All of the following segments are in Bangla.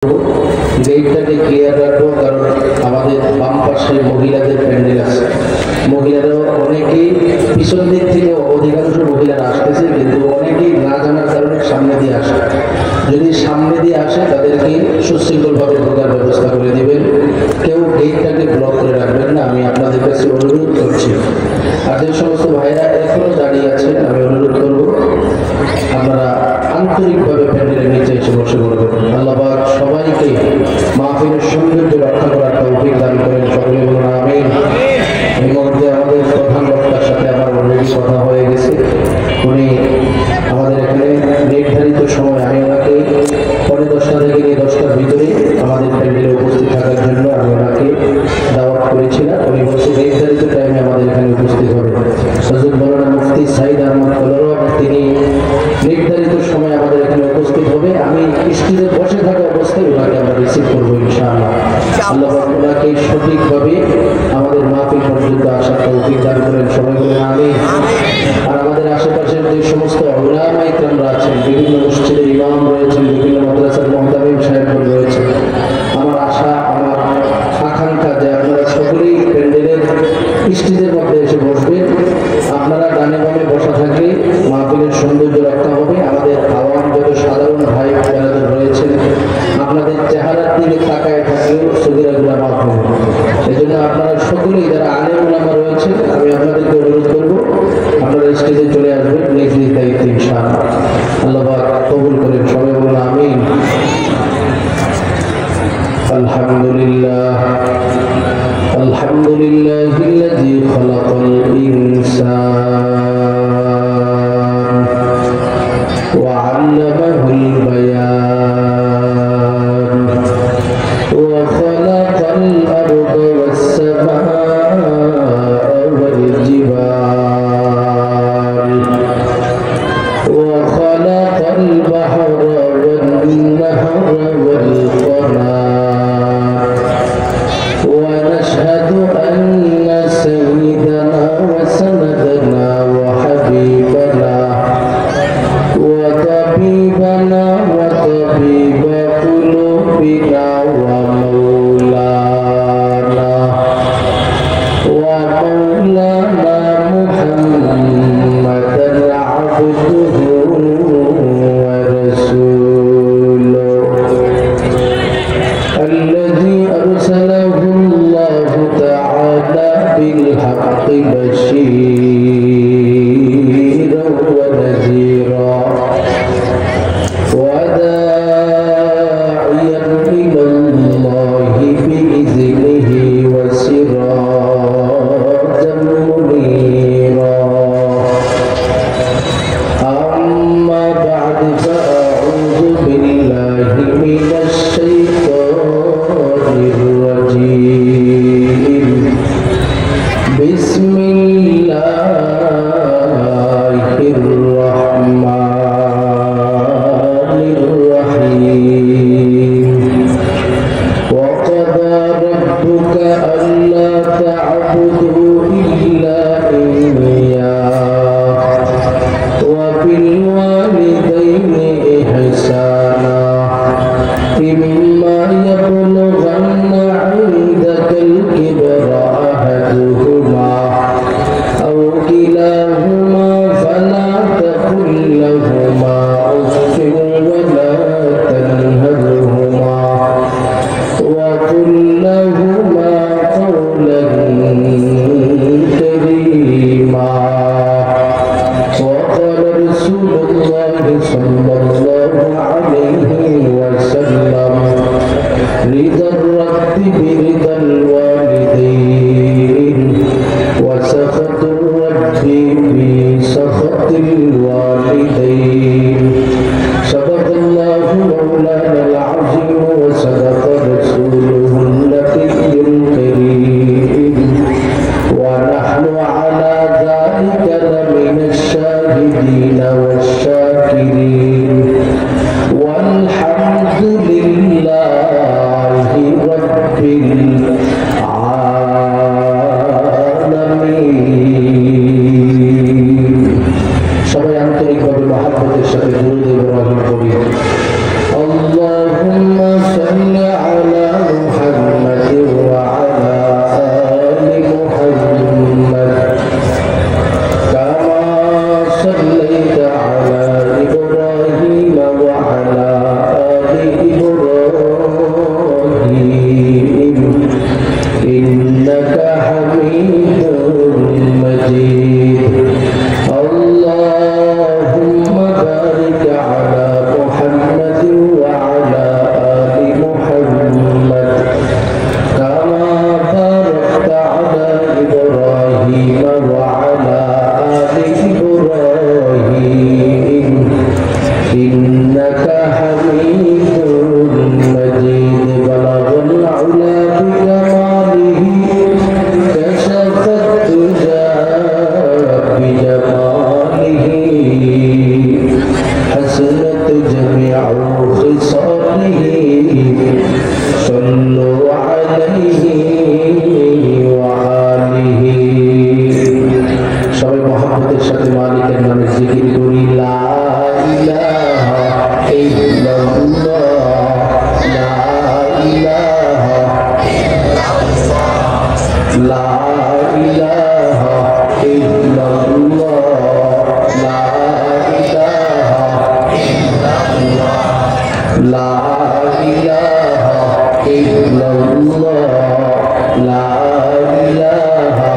গেটটাকে ক্লিয়ার রাখবো, কারণ আমাদের বাম পাশে মহিলাদের প্যান্ডেল আছে। মহিলারাও অনেকেই পিছন দিক থেকে অধিকাংশ মহিলারা আসতেছে, কিন্তু অনেকেই না জানার কারণে সামনে দিয়ে আসে। যদি সামনে দিয়ে আসে তাদেরকে সুশৃঙ্খলভাবে ঢোকার ব্যবস্থা করে দিবেন। কেউ গেটটাকে ব্লক করে রাখবেন না, আমি আপনাদের কাছে অনুরোধ করছি। আর যে সমস্ত ভাইরা এখনো দাঁড়িয়ে আছেন, আমি অনুরোধ করবো আপনারা আন্তরিকভাবে প্যান্ডেলের নিচে এসে বসে পড়বেন। আল্লাহ পাক সবাইকে মাহফিলের সৌন্দর্য রক্ষা করার তৌফিক দান করেন, সকলে বলুন আমিন। এই মুহূর্তে আমাদের প্রধান বক্তার সাথে আমার অলরেডি কথা হয়ে গেছে। উনি আমাদের এখানে নির্ধারিত সময়, আমি ওনাকে 10:30 থেকে নিয়ে 10টার ভিতরে আমাদের প্যান্ডেলে উপস্থিত থাকার জন্য আমি ওনাকে দাওয়াত করেছিলাম। উনি বলছে নির্ধারিত টাইমে আমাদের এখানে উপস্থিত হবে। হযরত মাওলানা মুফতি সাইদ আহমদ কলরব তিনি নির্ধারিত সময় আমাদের এখানে উপস্থিত হবে। আমি স্টেজে বসে থাকা অবস্থায় ওনাকে আমরা রিসিভ করবো ইনশাআল্লাহ। আল্লাহ ওনাকে সঠিকভাবে আমাদের মাহফিল পর্যন্ত আসার তৌফিক দান করেন, সবাই বলেন আমিন। আর আমাদের আশেপাশের যে সমস্ত উলামা ইকরামরা আছেন, বিভিন্ন মসজিদের ইমাম রয়েছেন, বিভিন্ন মাদ্রাসার মুহতামিম সাহেবগণ রয়েছেন, আমার আশা, আমার আকাঙ্ক্ষা যে আপনারা সকলেই প্যান্ডেলের স্টেজের মধ্যে এসে বসবেন। আপনারা ডানে বামে বসা থাকলে মাহফিলের সৌন্দর্য রক্ষা হবে। আমাদের আওয়াম যত সাধারণ ভাই যারা রয়েছেন, আপনাদের চেহারার দিকে তাকায় থাকলেও সগীরাগুলো মাফ হবে। এই জন্য আপনারা সকলেই যারা আলেম ওলামা রয়েছেন, আমি আপনাদেরকে অনুরোধ করবো আপনারা স্টেজে চলে আসবেন নিজ নিজ দায়িত্বে ইনশাআল্লাহ। আল্লাহ পাক কবুল করেন, সবাই বলুন আমিন। আলহামদুলিল্লাহ আলহামদুলিল্লাহিল্লাযী খালাকাল ইনসান ওয়া আল্লামাহুল বায়ান ওয়া খালাকাল আরদা ওয়াস সামাআ ওয়াল জিবাল ওয়া খালাকাল বাহরা ওয়ান নাহরা ওয়াল قناة ونشهد أن سيدنا وسندنا وحبيبنا وطبيبنا وطبيب قلوبنا ومولانا محمدا عبده ورسوله الذي أرسله الله تعالى بالحق بشيرا ونذيرا وداعيا إلى الله بإذنه وسراجا منيرا. أما بعد فأعوذ بالله من الشيطان الرجيم. بسم الله الرحمن الرحيم. وقضى ربك ألا تعبدوا إلا إياه وبالوالدين إحسانا إما يبلغن عندك الكبر أحدهما أو كلاهما فلا تقل لهما أف ولا تنهرهما وقل لهما قولا كريما. وقال رسول الله صلى الله عليه وسلم رضا الرب برضا الوالدين وسخط الرب بسخط الوالدين. صدق الله مولانا العظيم وصدق رسوله النبي الكريم ونحن على ذلك لمن الشاهدين والشاكرين والحمد لله رب العالمين. ইল্লাল্লাহ লা ইলাহা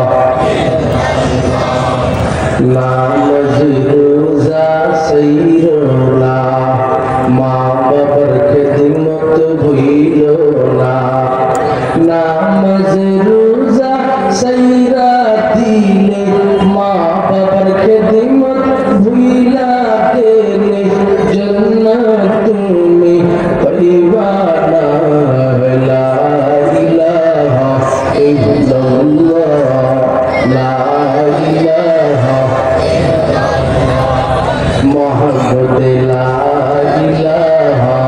নামাজ রোজা সইরো না মা বাবার খেদমত ভুইলো না নামাজ রোজা সইরা দিলে মা বাবার খেদমত ভুইলা গেলে জান্নাত তুমি পাইবানা লা ইলাহা ইল্লাল্লাহ লা ইলাহা মোহাম্মদ লা ইলাহা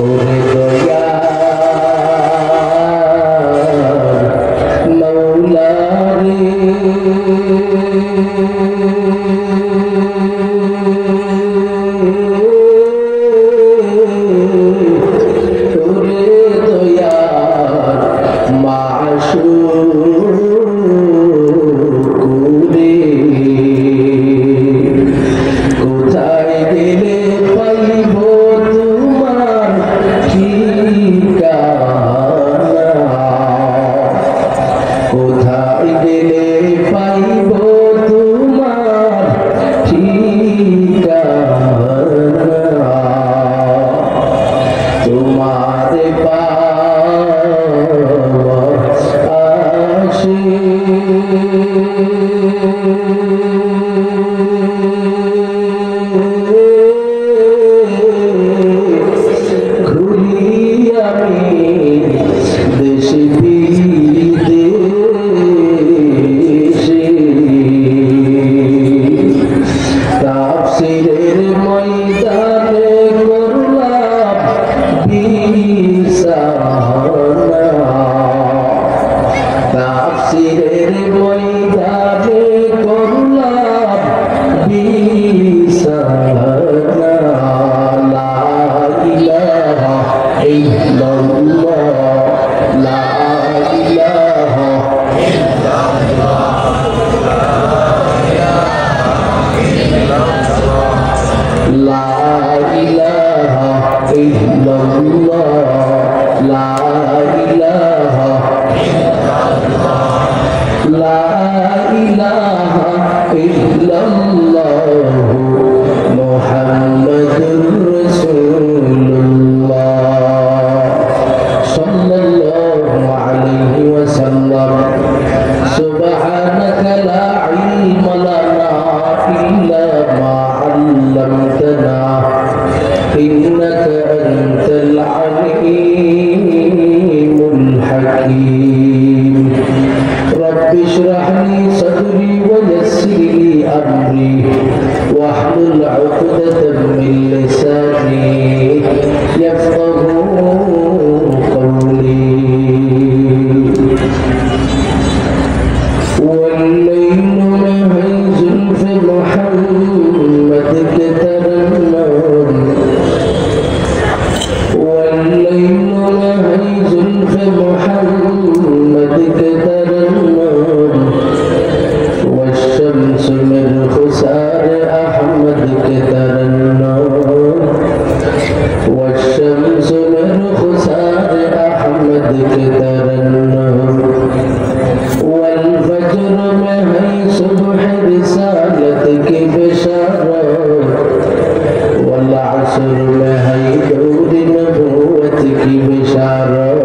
ওরে দয়া মৌলা রে ওরে দয়া মাশূক কোথায় গেলে পাইব তোমার ঠিকানা কোথায় গেলে পাইব তোমার ঠিকানা তোমার পাওয়া আসে ঘুরি আমি দেশে বিদেশে তাফসীরের ময়দানে করলাম বিছানা তাফসীরের ময়দানে করলাম বিছানা লা ইলাহা ইল্লাল্লাহ লা ইলাহা লা ইলাহা ইল্লাল্লাহ লা ইলাহা লা ইলাহা ইল্লাল্লাহ মুহাম্মাদুর রাসূলুল্লাহ সাল্লাল্লাহু আলাইহি ওয়াসাল্লাম সুবহানাকা লা ইলমা লানা ইল্লা মা 'allamtana ইন্নাকা আনতাল আলীমুল হাকীম রব্বি ইশরাহ লি সাদরি ওয়া ইয়াসসির লি আমরি ওয়াহলুল 'উকদাতাম মিন লিসানি ইয়াফকাহু قولي والليل نهي زلف محمد كترنم والليل نهي زلف محمد كترنم والشمس من خسار أحمد كترنم والشمس من خسار أحمد كترنم والفجر में है सुबह रिसालत की बशारत والعصر में है दौर नबूवत की बशारत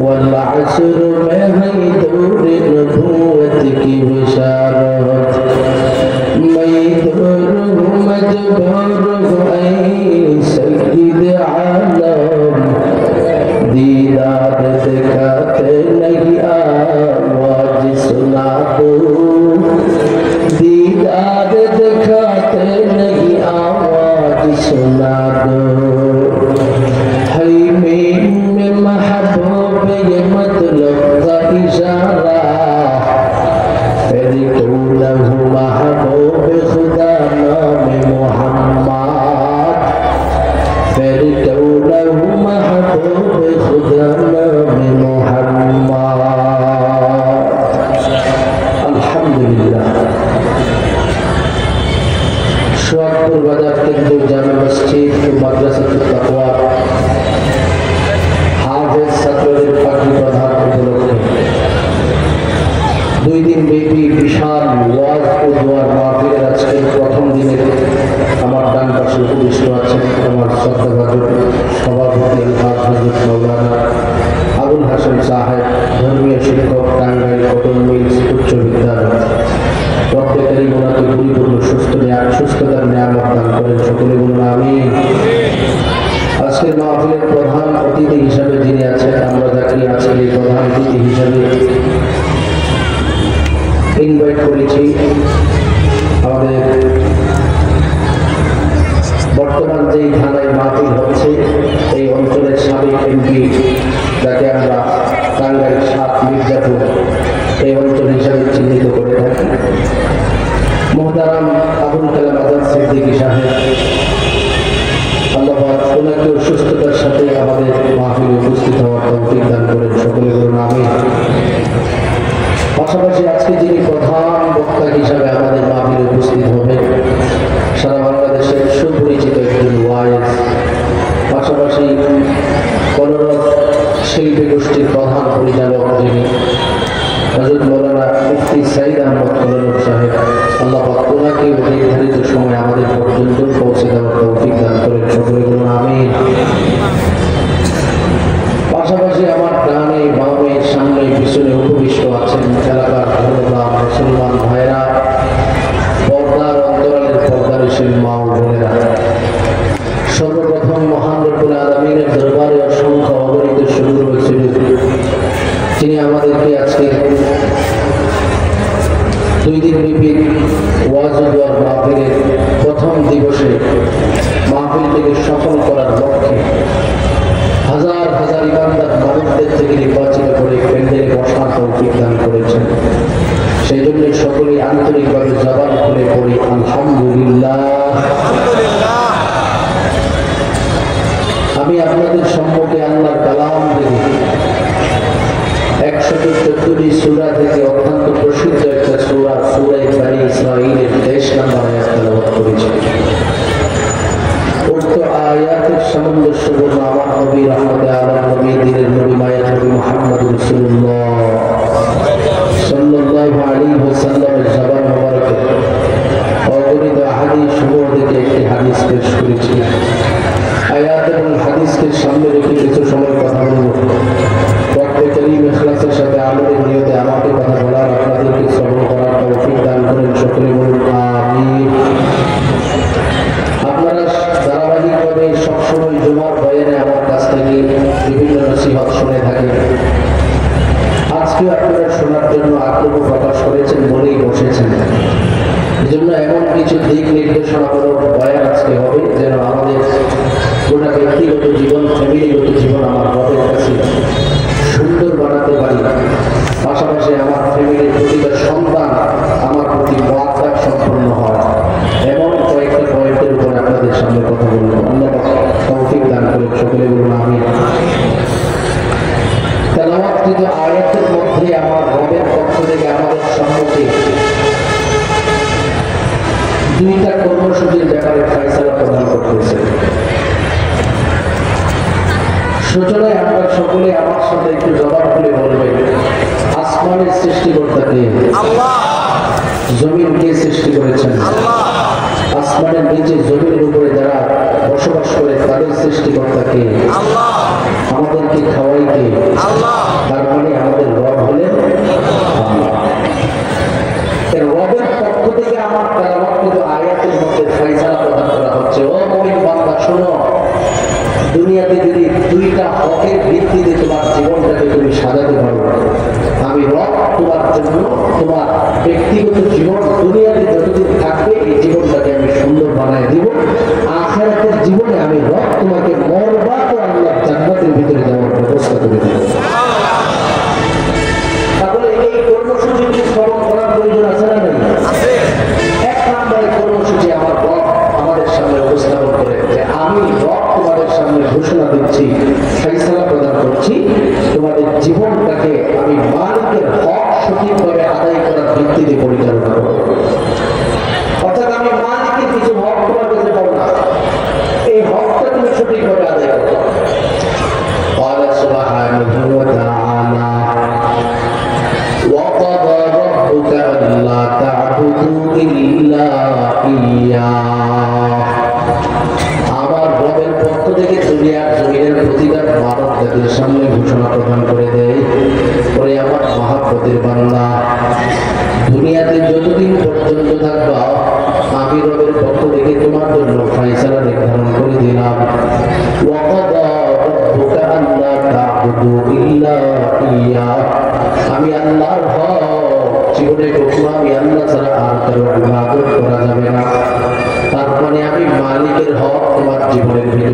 والعصر में है दौर नबूवत की बशारत मैं दौर हूँ मजबूर हूँ ऐ सय्यद आलम दीदार दिखाते नहीं आवाज सुना दो दीदार दिखाते नहीं आवाज सुना दो है में महबूब ये मतलब का इशारा फिर क्यों न हूँ महबूब खुदा नाम मोहम्मद फिर क्यों न हूँ महबूब खुदा नाम मोहम्मद अल्हम्दुलिल्लाह सोहागपुर बाजार केंद्र जामा मस्जिद मदरसा तकवा আজকের মাহফিলের প্রধান অতিথি হিসাবে যিনি আছেন, আমরা যাকে আজকে এই প্রধান অতিথি হিসাবে ইনভাইট করেছি, আমাদের বর্তমান যেই থানায় মাহফিল হচ্ছে এই অঞ্চলের সাবেক এমপি, যাকে আমরা টাঙ্গাইল ৭ মির্জাপুর এই অঞ্চল হিসাবে চিহ্নিত করে থাকি, মোহতারাম আবুল কালাম আজাদ সিদ্দিকী সাহেব, আল্লাহ ওনাকে সুস্থতার সাথে আমাদের মাহফিলে উপস্থিত হওয়ার তৌফিক দান করেন, সকলে বলুন আমিন। পাশাপাশি আজকে যিনি প্রধান বক্তা হিসাবে আমাদের মাহফিলে উপস্থিত হবে, সারা বাংলাদেশের সুপরিচিত একজন ওয়াইজ, পাশাপাশি কলরব শিল্পী গোষ্ঠীর প্রধান পরিচালক যিনি হযরত মাওলানা মুফতি সাইদ আহমদ কলরব সাহেব, আল্লাহ পাক ওনাকে নির্ধারিত সময় আমাদের পর্যন্ত পৌঁছে দেওয়ার তৌফিক দান করেন, সকলে বলুন আমিন। পাশাপাশি আমার ডানে বামে সামনে পিছনে উপবিষ্ট আছেন এলাকার ধর্মপ্রাণ মুসলমান ভাইরা, পর্দার অন্তরালের পর্দারশীল মা ও বোনেরা, সর্বপ্রথম মহান রব্বুল আলামিনের দরবারে অসংখ্য অগণিত শুকর ও সুজুদ, তিনি আমাদেরকে আজকে 2 দিন ব্যাপী ওয়াজ ও দোয়ার মাহফিলের প্রথম দিবসে মাহফিলটিকে সফল করার লক্ষ্যে হাজার হাজার ইমানদার মানুষদের থেকে নির্বাচিত করে প্যান্ডেলে বসার তৌফিক দান করেছেন। সেই জন্য সকলেই আন্তরিকভাবে জবান খুলে পড়ি আলহামদুলিল্লাহ। আমি আপনাদের সম্মুখে আল্লাহর কালাম থেকে 114টি সূরা থেকে অত্যন্ত প্রসিদ্ধ একটা সূরা, সূরা বনী ইসরাঈলের 23 নম্বর আয়াত তেলাওয়াত করেছি। উক্ত আয়াতের সামঞ্জস্যপূর্ণ আমার নবী রহমতে আলম নবী দিনের নবী মায়ের নবী মুহাম্মদ রাসূলুল্লাহ সাল্লাল্লাহু আলাইহি ওয়াসাল্লামের জবান মোবারকে অগণিত হাদিস সমূহ থেকে একটি হাদিস পেশ করেছি। আয়াত এবং হাদিসকে সামনে রেখে কিছু সময় কথা বলব। বক্তা করিম ইখলাসের সাথে আমলের নিয়তে আমাকে কথা বলার, আপনাদেরকে শ্রবণ করার তৌফিক দান করেন, সকলে বলুন আমিন। আপনারা ধারাবাহিকভাবে সবসময় জুমার বয়ানে আমার কাছ থেকে বিভিন্ন নসিহত শুনে থাকেন। আজকে আপনারা শোনার জন্য আগ্রহ প্রকাশ করেছেন বলেই বসেছেন। এজন্য এমন কিছু দিক নির্দেশনামূলক বয়ান আজকে হবে যেন আমাদের গোটা ব্যক্তিগত জীবন, ফ্যামিলিগত জীবন আমার রবের কাছে সুন্দর বানাতে পারি, পাশাপাশি আমার ফ্যামিলির প্রতিটা সন্তান আমার প্রতি ওয়াদা সম্পন্ন হয়, এমন কয়েকটা পয়েন্টের উপর আপনাদের সামনে কথা বলবো। আল্লাহ তৌফিক দান করেন, সকলে বলুন আমিন। তেলাওয়াতকৃত আয়াতের মধ্যে আমার রবের পক্ষ থেকে আমাদের সম্মুখে 2টা কর্মসূচির ব্যাপারে ফয়সালা প্রদান করতেছে। সূচনায় আমরা সকলে আমার সাথে একটু জবাব করে বলবেন, আসমানের সৃষ্টিকর্তা কে? আল্লাহ। জমিন কে সৃষ্টি করেছেন? আল্লাহ। আসমানের নিচে জমিনের উপরে যারা বসবাস করে তাদের সৃষ্টিকর্তা কে? আল্লাহ। আমাদেরকে খাওয়াই কে? আল্লাহ। তার মানে আমাদের রব হলেন আল্লাহ। রবের পক্ষ থেকে আমার তেলাওয়াতকৃত আয়াতের মধ্যে ফয়সালা প্রদান করা হচ্ছে। ও মুমিন বান্দা শোনো, দুনিয়াতে যদি 2টা হকের ভিত্তিতে তোমার জীবনটাকে তুমি সাজাতে পারো, আমি রব তোমার জন্য তোমার ব্যক্তিগত জীবন দুনিয়াতে যতদিন থাকবে এই জীবনটাকে আমি সুন্দর বানায় দিব। আখিরাতের জীবনে আমি রব তোমাকে মরবা তো আল্লাহ জান্নাতের ভিতরে যাওয়ার ব্যবস্থা করে দেব। তাহলে এই কর্মসূচিটি শ্রবণ করার প্রয়োজন আছে না নাই? আছে। 1 নম্বরের কর্মসূচি আমার রব আমাদের সামনে উপস্থাপন করে যে আমি রব তোমাদের সামনে ঘোষণা দিচ্ছি, ফয়সালা প্রদান করছি, তোমাদের জীবনটাকে আমি মালিকের হক সঠিকভাবে আদায় করার ভিত্তিতে পরিচালনা করব। অর্থাৎ আমি মালিকের কিছু হক তোমার কাছে পাবো না, এই হকটা তুমি সঠিকভাবে আদায় করো। قال سبحانه وتعالى وقضى ربك ألا تعبدوا إلا إياه। আমার রবের পক্ষ থেকে দুনিয়ার জমিনের প্রতিটা মানব জাতির সামনে ঘোষণা প্রদান করে দেয়, পরে আমার মহাব্বতের বান্দা দুনিয়াতে যতদিন পর্যন্ত থাকবা আমি রবের পক্ষ থেকে তোমার জন্য ফয়সালা নির্ধারণ করে দিলাম। ওয়াকাদা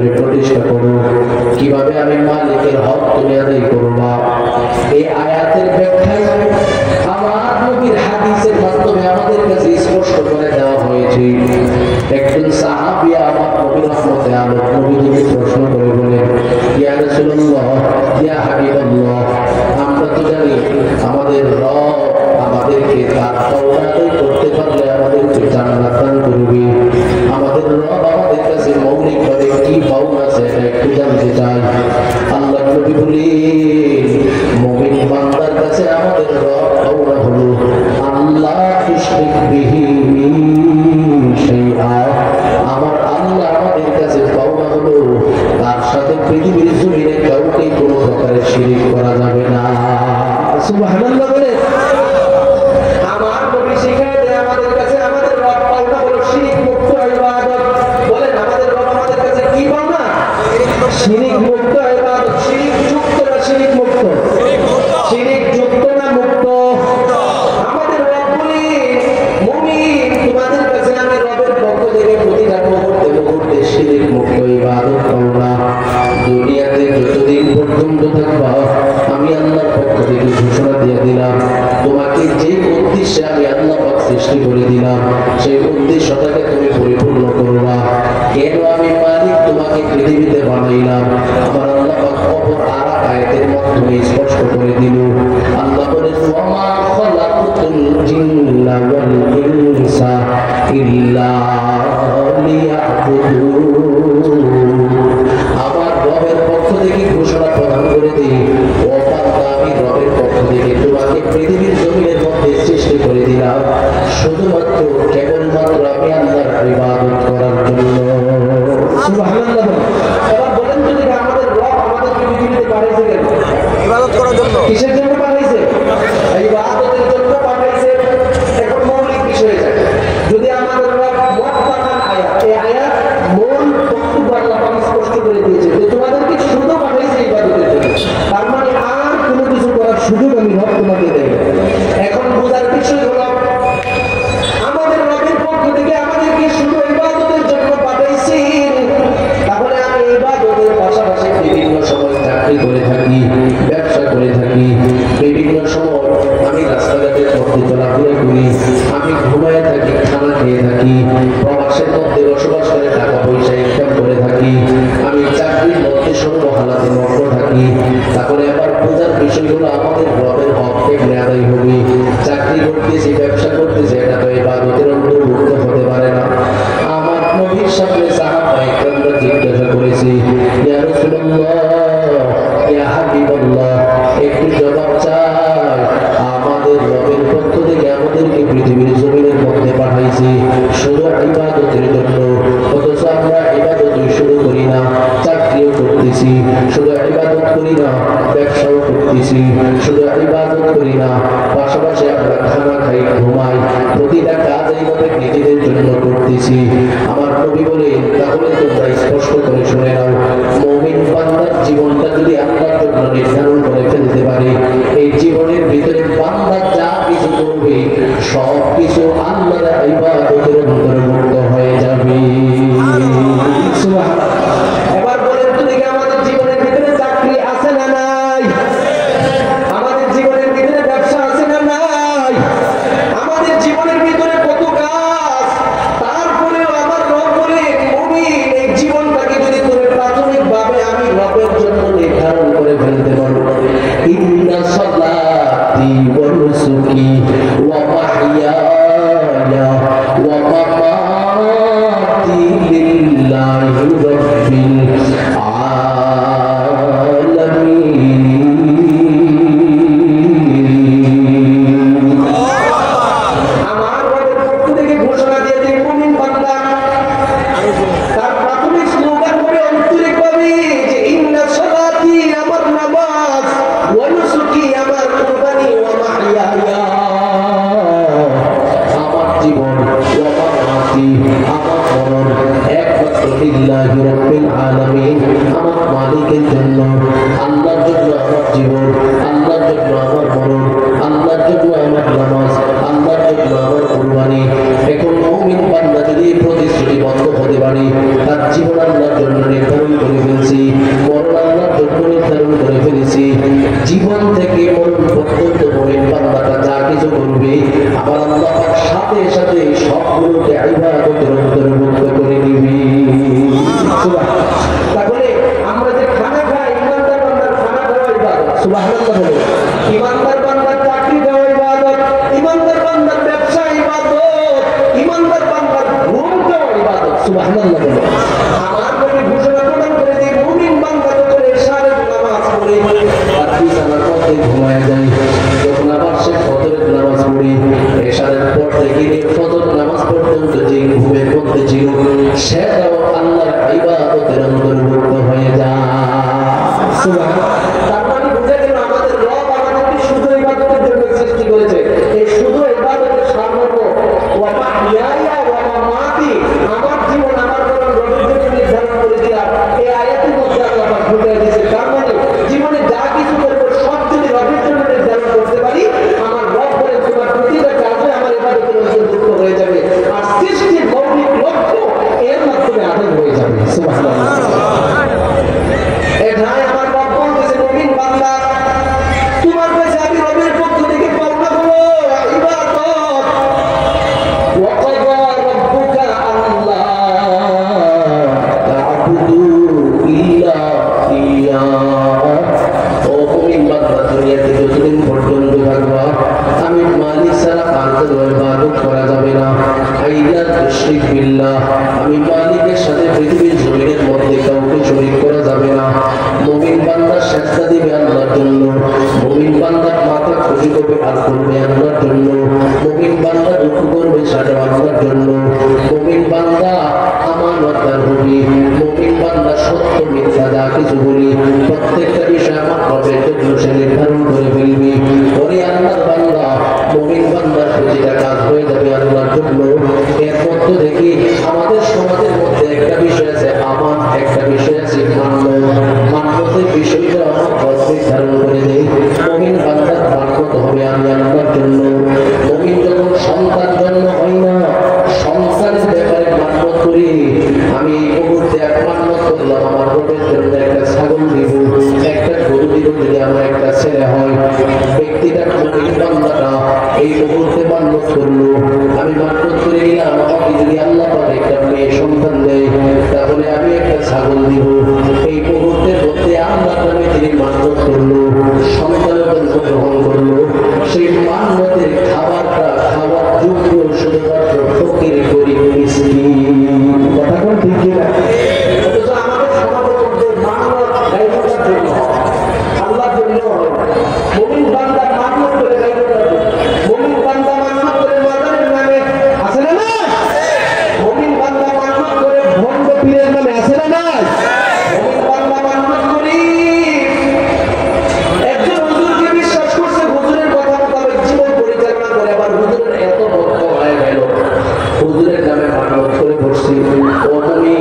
তুমি প্রতিষ্ঠা করো, কিভাবে আমি মালিকের হক তুমি আদায় করবা। এই আয়াতের ব্যাখ্যায় আমার নবীর হাদিসের মাধ্যমে আমাদের কাছে স্পষ্ট করে দেওয়া হয়েছে। একজন সাহাবী আমার নবীর রহমতে আলো নবীকে প্রশ্ন করে বলেন, ইয়া রাসূলুল্লাহ, ইয়া হাবিবাল্লাহ, আমরা তো জানি আমাদের রব আমাদেরকে তার পাওনাতে করতে পারলে আমাদেরকে জান্নাত দান করবে। আমাদের রব আমাদের কাছে মৌলিকভাবে কি পাওনা আছে এটা একটু জানতে চাই। আল্লাহ নবী বলেন, মুমিন বান্দার কাছে আমাদের রব পাওনা হলো আল্লাহ তুশরিক বিহি শাইআ। আমার আল্লাহ আমাদের কাছে পাওনা হলো তার সাথে পৃথিবীর জমিনে কাউকে কোনো প্রকারের শিরিক করা যাবে না। সুবহানাল্লাহ বলে আমার নবী শিখায় দেয় আমাদের কাছে আমাদের রব পাওনা হলো শিরিক মুক্ত ইবাদত। বলেন আমাদের রব আমাদের কাছে কি পাওনা? শিরিক মুক্ত ইবাদত। শিরিক যুক্ত না শিরিক মুক্ত? শিরিক যুক্ত না মুক্ত? আমাদের রব বলি মুমিন তোমাদের কাছে আমি রবের পক্ষ থেকে প্রতিটা মুহূর্তে শিরিক মুক্ত ইবাদত পাওনা। দুনিয়াতে যতদিন পর্যন্ত থাকবা আমি আল্লাহর পক্ষ থেকে ঘোষণা দিয়ে দিলাম, তোমাকে যে উদ্দেশ্যে আমি আল্লাহ পাক সৃষ্টি করে দিলাম সেই উদ্দেশ্যটাকে তুমি পরিপূর্ণ করবা। কেন আমি মালিক তোমাকে পৃথিবীতে বানাইলাম আমার আল্লাহ পাক অপর আরেক আয়াতের মাধ্যমে স্পষ্ট করে দিল। আল্লাহ বলেন, ওয়ামা খালাকুতুল জিন্না ওয়াল ইনসা ইল্লা লিয়াবুদুন। আমার রবের পক্ষ থেকে ঘোষণা প্রদান করে দিই, ও বান্দা আমি রবের পক্ষ থেকে তোমাকে পৃথিবীর জমিনের মধ্যে সৃষ্টি করে দিলাম শুধুমাত্র কেবলমাত্র আমি আল্লাহর ইবাদত করার জন্য। সুবহানাল্লাহ। এবার বলেন তো যে আমাদের রব আমাদেরকে পৃথিবীতে পাঠাইছে কেন? ইবাদত করার জন্য। কিসের জন্য পাঠাইছে? ইবাদতের জন্য পাঠাইছে। এখন মৌলিক বিষয় যায়, যদি আমাদের রব মুত্তাকান আয়াত, এই আয়াত মূল বক্তব্য আল্লাহ পাক স্পষ্ট করে দিয়েছে যে তোমাদেরকে শুধু পাঠাইছে ইবাদতের জন্য, তার মানে আর কোনো কিছু করার সুযোগ আমি রব তোমাকে দেই। এখন বোঝার বিষয় হলো আমাদের রবের পক্ষ থেকে আমাদেরকে শুধু ইবাদতের জন্য পাঠাইছেন, তাহলে আমি ইবাদতের পাশাপাশি বিভিন্ন সময় চাকরি করে থাকি, ব্যবসা করে থাকি, বিভিন্ন সময় আমি রাস্তাঘাটের মধ্যে চলাফেরা করি, আমি ঘুমায় থাকি, খানা খেয়ে থাকি, প্রবাসের মধ্যে বসবাস করে টাকা পয়সা ইনকাম করে থাকি, আমি চাকরির মধ্যে সর্বহালাতে মগ্ন থাকি। তারপরে আবার বোঝার বিষয়গুলো আমাদের রবের হক কেমনে আদায় হবে। চাকরি করতেছি, ব্যবসা করতেছি, এটা তো ইবাদতের অন্তর্ভুক্ত হতে পারে না। আমার নবীর সামনে সাহাবায়ে কেরামরা জিজ্ঞাসা করেছে, ইয়া রাসূলুল্লাহ, ইয়া হাবিবাল্লাহ, একটু জবাব চাই, আমাদের রবের পক্ষ থেকে আমাদেরকে পৃথিবীর জমিনের মধ্যে পাঠাইছে শুধু ইবাদতের জন্য, অথচ আমরা ইবাদত শুরু করি না, চাকরিও করতেছি, শুধু ইবাদত করি না, ব্যবসাও করতেছি, শুধু ইবাদত করি না, পাশাপাশি আমরা খানা খাই, ঘুমাই, প্রতিটা কাজ এইভাবে নিজেদের জন্য করতেছি। আমার নবী বলেন, তাহলে তোমরা স্পষ্ট করে শুনে নাও, মুমিন বান্দার জীবনটা যদি আল্লাহর জন্য নির্ধারণ করে ফেলতে পারে, এই জীবনের ভিতরে বান্দা যা কিছু করবে সব কিছু আল্লাহর ইবাদতের অন্তর্ভুক্ত হয়ে যাবে। সুবহানাল্লাহ। এবার বলেন তো দেখি আমাদের জীবনের ভিতরে চাকরি আছে না নাই? আমাদের জীবনের ভিতরে ব্যবসা আছে না নাই? আমাদের জীবনের ভিতরে কত কাজ, তারপরেও আমার রব বলেন, মুমিন এই জীবনটাকে যদি তুমি প্রাথমিকভাবে আমি রবের জন্য নির্ধারণ করে ফেলতে পারো, ইন্না সালাতি ওয়া নুসুকি ওয়া মাহইয়ায়া ওয়া মামাতি লিল্লাহি রাব্বিল আলামিন। আমার রবের পক্ষ থেকে ঘোষণা দিয়ে যে মুমিন বান্দা তার প্রাথমিক স্লোগান করে আন্তরিকভাবে যে ইন্না সালাতি আমার নামাজ, ওয়া নুসুকি আমার কুরবানি, ওয়া মাহইয়ায়া আমার জীবন, ওয়া মামাতি আমার মরণ একমাত্র লিল্লাহি রাব্বিল আলামিন আমার মালিকের জন্য। আল্লাহর জন্য আমার জীবন, আল্লাহর জন্য আমার মরণ, আল্লাহর জন্য আমার নামাজ, আল্লাহর জন্য আমার কুরবানি। এখন মুমিন বান্দা যদি প্রতিশ্রুতিবদ্ধ হতে পারে, তার জীবন আল্লাহর জন্য নির্ধারণ করে ফেলেছি, মরণ আল্লাহর জন্য নির্ধারণ করে ফেলেছি। জীবন থেকে মরণ পর্যন্ত মুমিন বান্দাটা যা কিছু করবে আমার আল্লাহ পাক সাথে সাথে সবগুলোকে ইবাদতের অন্তর্ভুক্ত করে নিবে। তাহলে আমরা যে খানা খাই, ইমানদার বান্দার খানা খাওয়া ইবাদত, সুবহানাল্লাহ বলে। ইমানদার বান্দার চাকরি দেওয়া ইবাদত, ইমানদার বান্দার ব্যবসা ইবাদত, ইমানদার বান্দার ঘুম দেওয়া ইবাদত, সুবহানাল্লাহ বলে। আমার নবী ঘোষণা প্রদান করে যে মুমিন বান্দা যখন এশারের নামাজ পড়ে আর বিছানার মধ্যে ঘুমায় যায়, যখন আবার সে ফজরের নামাজ পড়ে, এশারের পর থেকে ফজর নামাজ পর্যন্ত যে ঘুমের মধ্যে ছিল সেটাও আল্লাহর ইবাদতের অন্তর্ভুক্ত হয়ে যায়। সুবহানাল্লাহ। তার মানে বুঝা গেল আমাদের রব আমাদেরকে শুধু ইবাদতের জন্য সৃষ্টি করেছে। এই শুধু ইবাদতের সার্বভৌম ওয়া মাহইয়ায়া ওয়া মামাতি, আমার জীবন আমার মরণ রবের জন্য নির্ধারণ করে দিলাম। এই আয়াতের মধ্যে আল্লাহ পাক বুঝিয়ে দিয়েছে। তার মানে জীবনে যা কিছু করব সব যদি রবের জন্য নির্ধারণ করতে পারি, আমার রব বলে তোমার প্রতিটা কাজে আমার ইবাদতের অন্তর্ভুক্ত হয়ে যাবে, আর সৃষ্টির মৌলিক লক্ষ্য এর মাধ্যমে আদায় হয়ে যাবে। সুবহানাল্লাহ। এটাই আমার রব বলতেছে, মুমিন বান্দা তোমার কাছে আমি রবের পক্ষ থেকে পাওনা হলো ইবাদত। ওয়াকাদা রাব্বুকা আল্লা তা'বুদু ইল্লা ইয়্যাহু। ও মুমিন বান্দা, দুনিয়াতে যতদিন পর্যন্ত থাকবা আমি মালিক ছাড়া আর কোনো ইবাদত করা যাবে না। আইলা তুশরিক বিল্লাহ, আমি মালিকের সাথে পৃথিবীর জমিনের মধ্যে কাউকে শরীক করা যাবে না। মুমিন বান্দা সেজদা দিবে আল্লাহর জন্য, মুমিন বান্দা মাথা খুশি করবে আর করবে আল্লাহর জন্য, মুমিন বান্দা রুকু করবে সেটা আল্লাহর জন্য, মুমিন বান্দা আমানতদার হবে, মুমিন বান্দা সত্য মিথ্যা যা কিছু বলি প্রত্যেকটা বিষয় আমার রবের জন্য সে নির্ধারণ করে ফেলবে। ওরে আল্লাহর বান্দা, মুমিন বান্দার প্রতিটা কাজ হয়ে যাবে আল্লাহর জন্য। এর মধ্য থেকে আমাদের সমাজের মধ্যে একটা বিষয় আছে আমার, একটা বিষয় আছে মান্যতের বিষয়টা আমার রব নির্ধারণ করে দেয়। মুমিন বান্দার মান্যত হবে আমি আল্লাহর জন্য। মুমিন যখন সন্তান জন্ম হয় না, সন্তানের ব্যাপারে মান্যত করি আমি এই মুহূর্তে এক মান্যত করলাম আমার রবের জন্য একটা ছাগল দিব, একটা গরু দিব, যদি আমার একটা ছেলে হয়। ব্যক্তিটা মুমিন বান্দাটা এই মুহূর্তে মান্যত করলো, আমি মান্যত করে নিলাম আমাকে যদি আল্লাহ পাক একটা মেয়ে সন্তান দেয় তাহলে আমি একটা ছাগল দিব। এই মুহূর্তের মধ্যে আল্লাহ নামে তিনি মান্যত করলো, সন্তানের জন্য গ্রহণ করলো। সেই মান্যতের খাবারটা খাওয়ার যোগ্য শুধুমাত্র ফকির গরিব মিসকিন। কথা কোন ঠিক কিনা? অথচ আমাদের সমাজের মধ্যে মান্যত গায়বতার জন্য, আল্লাহর জন্য হয় না। মুমিন বান্দা মান্যত করে গায়বতার জন্য, মুমিন বান্দা মান্যত করে মাজারের নামে, আছে না না? মুমিন বান্দা মান্যত করে ভণ্ড পীরের নামে, আছে না না? মুমিন বান্দা মান্যত করি একজন হুজুরকে বিশ্বাস করছে, হুজুরের কথা মোতাবেক জীবন পরিচালনা করে, আবার হুজুরের এত ভক্ত হয়ে গেল, হুজুরের নামে মান্যত করে বসছি। ও তুমি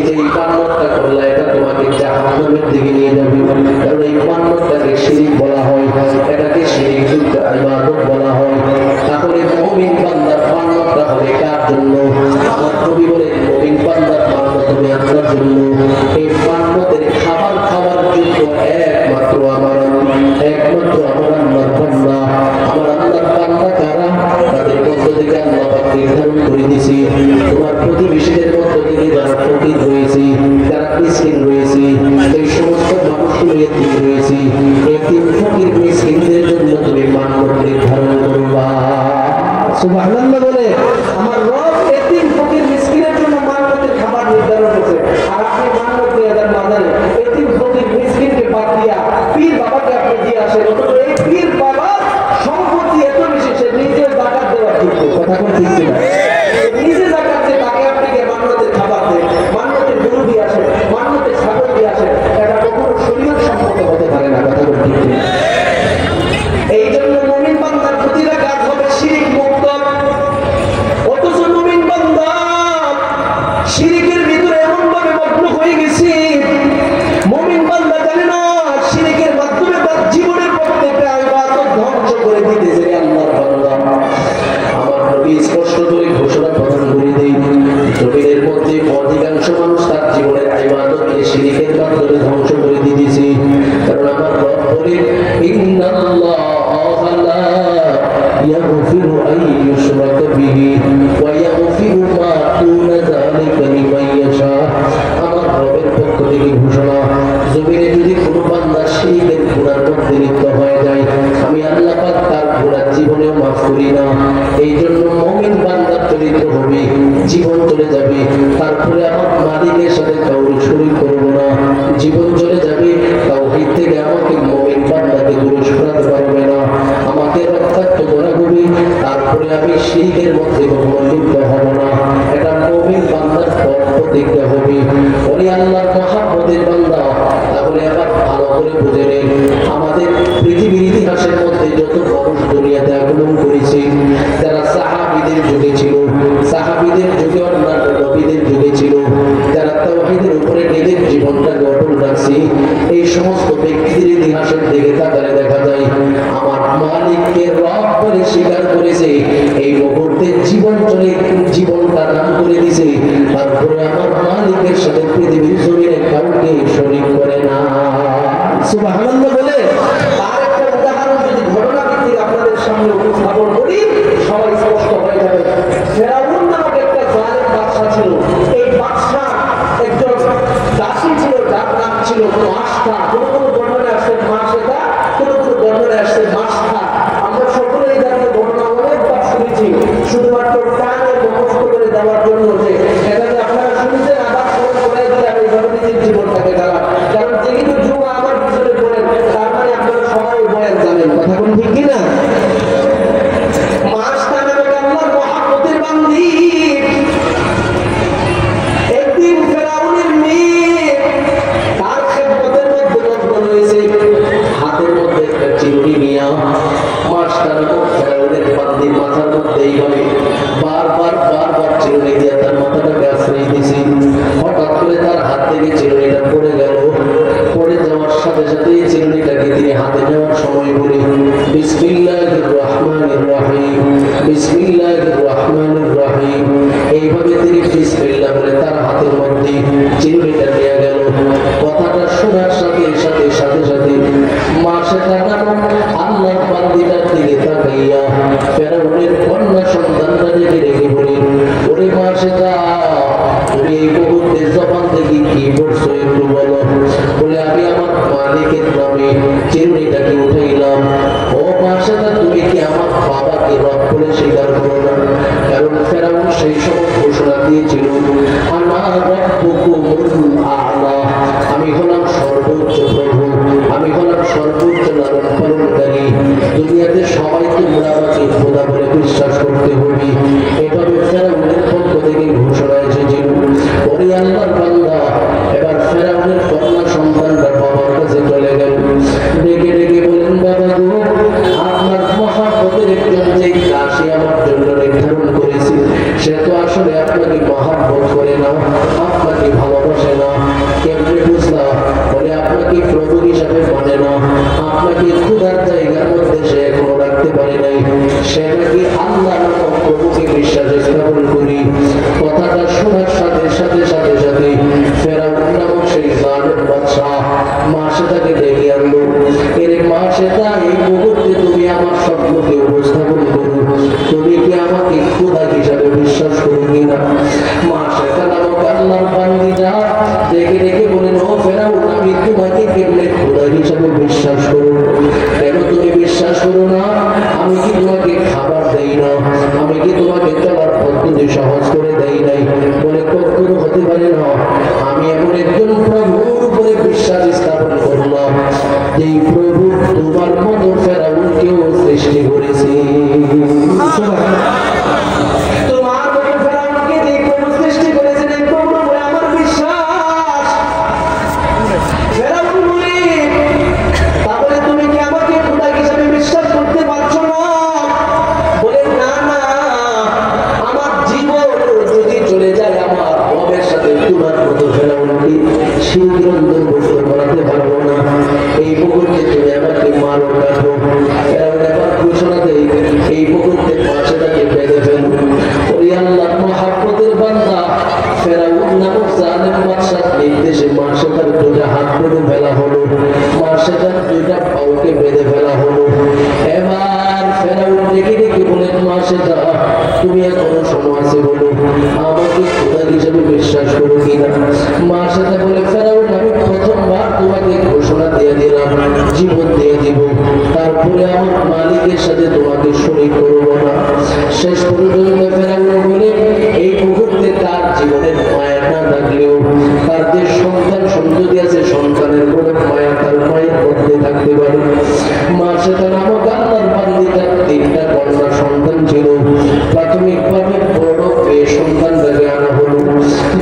যে এই মান্যতটা করলা এটা তোমাকে জাহান্নামের দিকে নিয়ে যাবে, কারণ এই মান্যতটাকে শিরিক বলা হয়, এটাকে শিরিক যুক্ত ইবাদত বলা হয়। তাহলে মুমিন বান্দার মান্যতটা হবে কার জন্য? আমার নবী বলেন মুমিন বান্দার মান্যত হবে আল্লাহর জন্য। এই মান্যতের খাবার খাওয়ার যোগ্য একমাত্র আমার আল্লাহর বান্দা। আমার আল্লাহর বান্দা কারা? তাদের মধ্য থেকে আল্লাহ পাক নির্ধারণ করে দিয়েছে, তোমার প্রতিবেশীদের মধ্য থেকে যারা ফকির রয়েছে, যারা মিসকিন রয়েছে, এই সমস্ত মানুষগুলো এতিম রয়েছে, এতিম ফকির মিসকিনদের জন্য তুমি মান্যত নির্ধারণ করবা। সুবহানাল্লাহ বলে আমার রব এতিম ফকির মিসকিনের জন্য মান্যতের খাবার নির্ধারণ করেছে, আর আপনি মান্যত দিয়ে দেন মাজারে এতিম ফকির মিসকিনকে বাদ দিয়া পীর বাবাকে আপনি দিয়ে আসেন। অথচ এই পীর বাবার সম্পত্তি এত বেশি সে নিজে যাকাত দেওয়ার যোগ্য। কথা কোন ঠিক কিনা? নিজে যাকাত দিয়ে তাকে আপনি মান্যতের খাবার দেন, মান্যতের গরু দিয়ে আসেন, মান্যতের ছাগল দিয়ে আসেন, এটা কখনো শরীয়ত সম্মত হতে পারে না। কথা কোন ঠিক কিনা? এই জন্য মুমিন বান্দার প্রতিটা কাজ হবে শিরিক মুক্ত। অথচ মুমিন বান্দা শিরিকের ভিতরে এমন ভাবে মগ্ন হয়ে গেছে, মুমিন বান্দা জানে না শিরিকের মাধ্যমে তার জীবনের প্রত্যেকটা ইবাদত ধ্বংস মাধ্যমে ধ্বংস করে দিয়েছি। কারণ আমার রব বলে ইন্নাল্লাহা লা ইয়াগফিরু আন ইউশরাকা বিহি ওয়া ইয়াগফিরু মা দুনা যালিকা লিমান ইয়াশা। আমার রবের পক্ষ থেকে ঘোষণা, জমিনে যদি কোনো বান্দা শিরকের গুনার মধ্যে লিপ্ত হয়ে যায়, আমি আল্লাহ পাক তার গুনাহ জীবনেও মাফ করি না। এই জন্য মুমিন বান্দার চরিত্র হবে, জীবন চলে যাবে, তারপরে আমার মালিকের সাথে কাউকে শরীক করব না, জীবন চলে যাবে, তাওহীদ থেকে আমাকে মুমিন বান্দাকে দূরে সরাতে পারবে না, আমাকে রক্ষার্থ করা হবে, তারপরে আমি শিরকের মধ্যে কখনো লিপ্ত হব না। এটা মুমিন বান্দার প্রতিজ্ঞা হবে। ওই আল্লাহর মহব্বতের বান্দা, তাহলে আবার ভালো করে বুঝে নেন, আমাদের পৃথিবীর ইতিহাসের মধ্যে যত মানুষ দুনিয়াতে আগমন করেছে, যারা সাহাবীদের যুগে ছিল, সাহাবীদের যুগে অন্যান্য নবীদের যুগে ছিল, যারা তাওহীদের উপরে নিজের জীবনটাকে অটল রাখছে, এই সমস্ত ব্যক্তিদের ইতিহাসের দিকে তাকালে দেখা যায় আমার মালিককে রব বলে স্বীকার করেছে, এই মুহূর্তে জীবনটা নাম করে দিছে, তারপরে আমার মালিকের সাথে পৃথিবীর জমিনে কাউকে শরীক করে না। সুবহানাল্লাহ বলে তার একটা উদাহরণ যদি ঘটনা ভিত্তিক আপনাদের সামনে উপস্থাপন করি, সবাই স্পষ্ট হয়ে যাবে। ফেরাউন নামক একটা জালেম বাদশা ছিল। এই বাদশা একজন দাসী ছিল, যার নাম ছিল মাসকা। কোনো কোনো বর্ণনায় আসছে মাসেকা, কোনো কোনো বর্ণনায় আসছে মাসকা। আমরা সকলে এই ধরনের ঘটনা অনেকবার শুনেছি, শুধুমাত্র কানে মুখস্থ করে দেওয়ার জন্য যে এখানে আপনারা শুনছেন আবার ফোন করে দিলে আমি এইভাবে নিজের জীবনটাকে চালান। কারণ যেহেতু যুব আমার পিছনে পড়েন, তার মানে আপনারা সবাই বয়ান জানেন। কথা কোন ঠিক কিনা? মাসকা নামে আল্লাহর মহব্বতের বান্দি একদিন ফেরাউনের মেয়ে তার খেদমতের মধ্যে মগ্ন রয়েছে, হাতের মধ্যে একটা চিরুনি নিয়া মাসকা নামক ফেরাউনের বান্দির মাথার মধ্যে এইভাবে বারবার চিরুনি দিয়ে তার মাথাটাকে আশ্রয় দিয়েছে। হঠাৎ করে তার হাত থেকে চিরুনিটা পড়ে গেল। পড়ে যাওয়ার সাথে সাথে চিরুনিটাকে তিনি হাতে নেওয়ার সময় বলে বিসমিল্লাহির রহমানির রহিম, বিসমিল্লাহির রহমানির রহিম, এইভাবে তিনি বিসমিল্লাহ বলে তার হাতের মধ্যে চিরুনিটা নিয়ে গেল। কথাটা শোনার সাথে সাথে মাসেকা নামক আল্লাহর বান্দিটার দিকে তাকাইয়া ফেরাউনের কন্যা সন্তানটা রেখে বলি, ওরে মাসেকা, তুমি এই মুহূর্তে জবান থেকে কি বলছো একটু বলো। বলে আমি আমার মালিকের নামে চিরুনিটাকে উঠাইলাম। ও মাসেকা, তুমি কি আমার বাবাকে রব বলে স্বীকার করো না? কারণ ফেরাউন সেই সময় ঘোষণা দিয়েছিল আমার রব্বুকুমুল আ'লা, আমি হলাম সর্বোচ্চ প্রভু, আমি হলাম সর্বোচ্চ লালন পালনকারী। দুনিয়াতে সবাই তোমরা আমাকে খোদা বলে বিশ্বাস করতে হবে, এভাবে ফেরাউনের পক্ষ থেকে ঘোষণা এসেছিল। ওরে আল্লাহর বান্দা, এবার ফেরাউনের কন্যা সন্তানরা বাবার কাছে চলে গেল। ডেকে ডেকে বলেন, বাবা গো, আপনার মহব্বতের একজন যে দাসী আমার জন্য নির্ধারণ করেছে, সে তো আসলে আপনাকে মহব্বত করে না, আপনাকে ভালোবাসে না। কেমনে বুঝলাম? বলে আপনাকে প্রভু হিসাবে মানে না, আপনাকে খোদার জায়গার মধ্যে সে এখনো রাখতে পারে নাই, সে নাকি আল্লাহ নামক প্রভুকে বিশ্বাস স্থাপন করি। কথাটা শোনার সাথে ফেরাউন নামক সেই জালেম বাদশা মাসেকাকে ডেকে আনলো। এর মাসেকা, এই মুহূর্তে তুমি আমার স্বপ্নকে উপস্থাপন করো, তুমি কি আমাকে খোদা হিসাবে বিশ্বাস করো কিনা? মাসেকা নামক আল্লাহর বান্দিটা ডেকে ডেকে বলেন, ও ফেরাউন, আমি তোমাকে কেমনে খোদা হিসাবে বিশ্বাস করো? কেন তুমি বিশ্বাস করো না? আমি কি তোমাকে খাবার দেই না? আমি কি তোমাকে চলার পদ্ধতি সহজ করে দেই নাই? বলে কখনো হতে পারে না। আমি এমন একজন প্রভুর উপরে বিশ্বাস স্থাপন করলাম, যেই প্রভু তোমার মতো ফেরাউনকেও সৃষ্টি করেছে। তোমার মতো ফেরাউনকে যে প্রভু সৃষ্টি করেছেন, এই প্রভুর উপরে আমার বিশ্বাস। ফেরাউন বলে, তাহলে তুমি কি আমাকে খোদা হিসেবে বিশ্বাস করতে পারছো না? বলে, না না, আমার জীবন যদি চলে যায়, আমার রবের সাথে তোমার মতো ফেরাউনকে শীঘ্র করাতে পারবো না। এই মুহূর্তে হাত বেঁধে ফেলা হলো, মার্শেদার দুইটা পাউকে বেঁধে ফেলা হলো। এবার ফেরাউন ডেকে ডেকে বলেন, মার্শেদা তুমি এখনো সময় আছে, বলো আমাকে খোদা হিসেবে বিশ্বাস করো কিনা। মার্শেদা বলে, ফেরাউন আমি প্রথমবার তোমাকে ঘোষণা দিয়ে দিলাম, জীবন দিয়ে দিব, তারপরে আমার মালিকের সাথে তোমাকে শরীক করবো না। শেষ পর্যন্ত ফেরাউন বলে, এই মুহূর্তে তার জীবনের মায়া না থাকলেও তার যে সন্তান সন্ততি আছে, সন্তানের কোনো মায়া তার মায়ের মধ্যে থাকতে পারে। মার্শেদা নামক আল্লাহর বান্দিটার তিনটা কন্যা সন্তান ছিল। প্রাথমিকভাবে বড় পেয়ে সন্তানটাকে আনা হলো,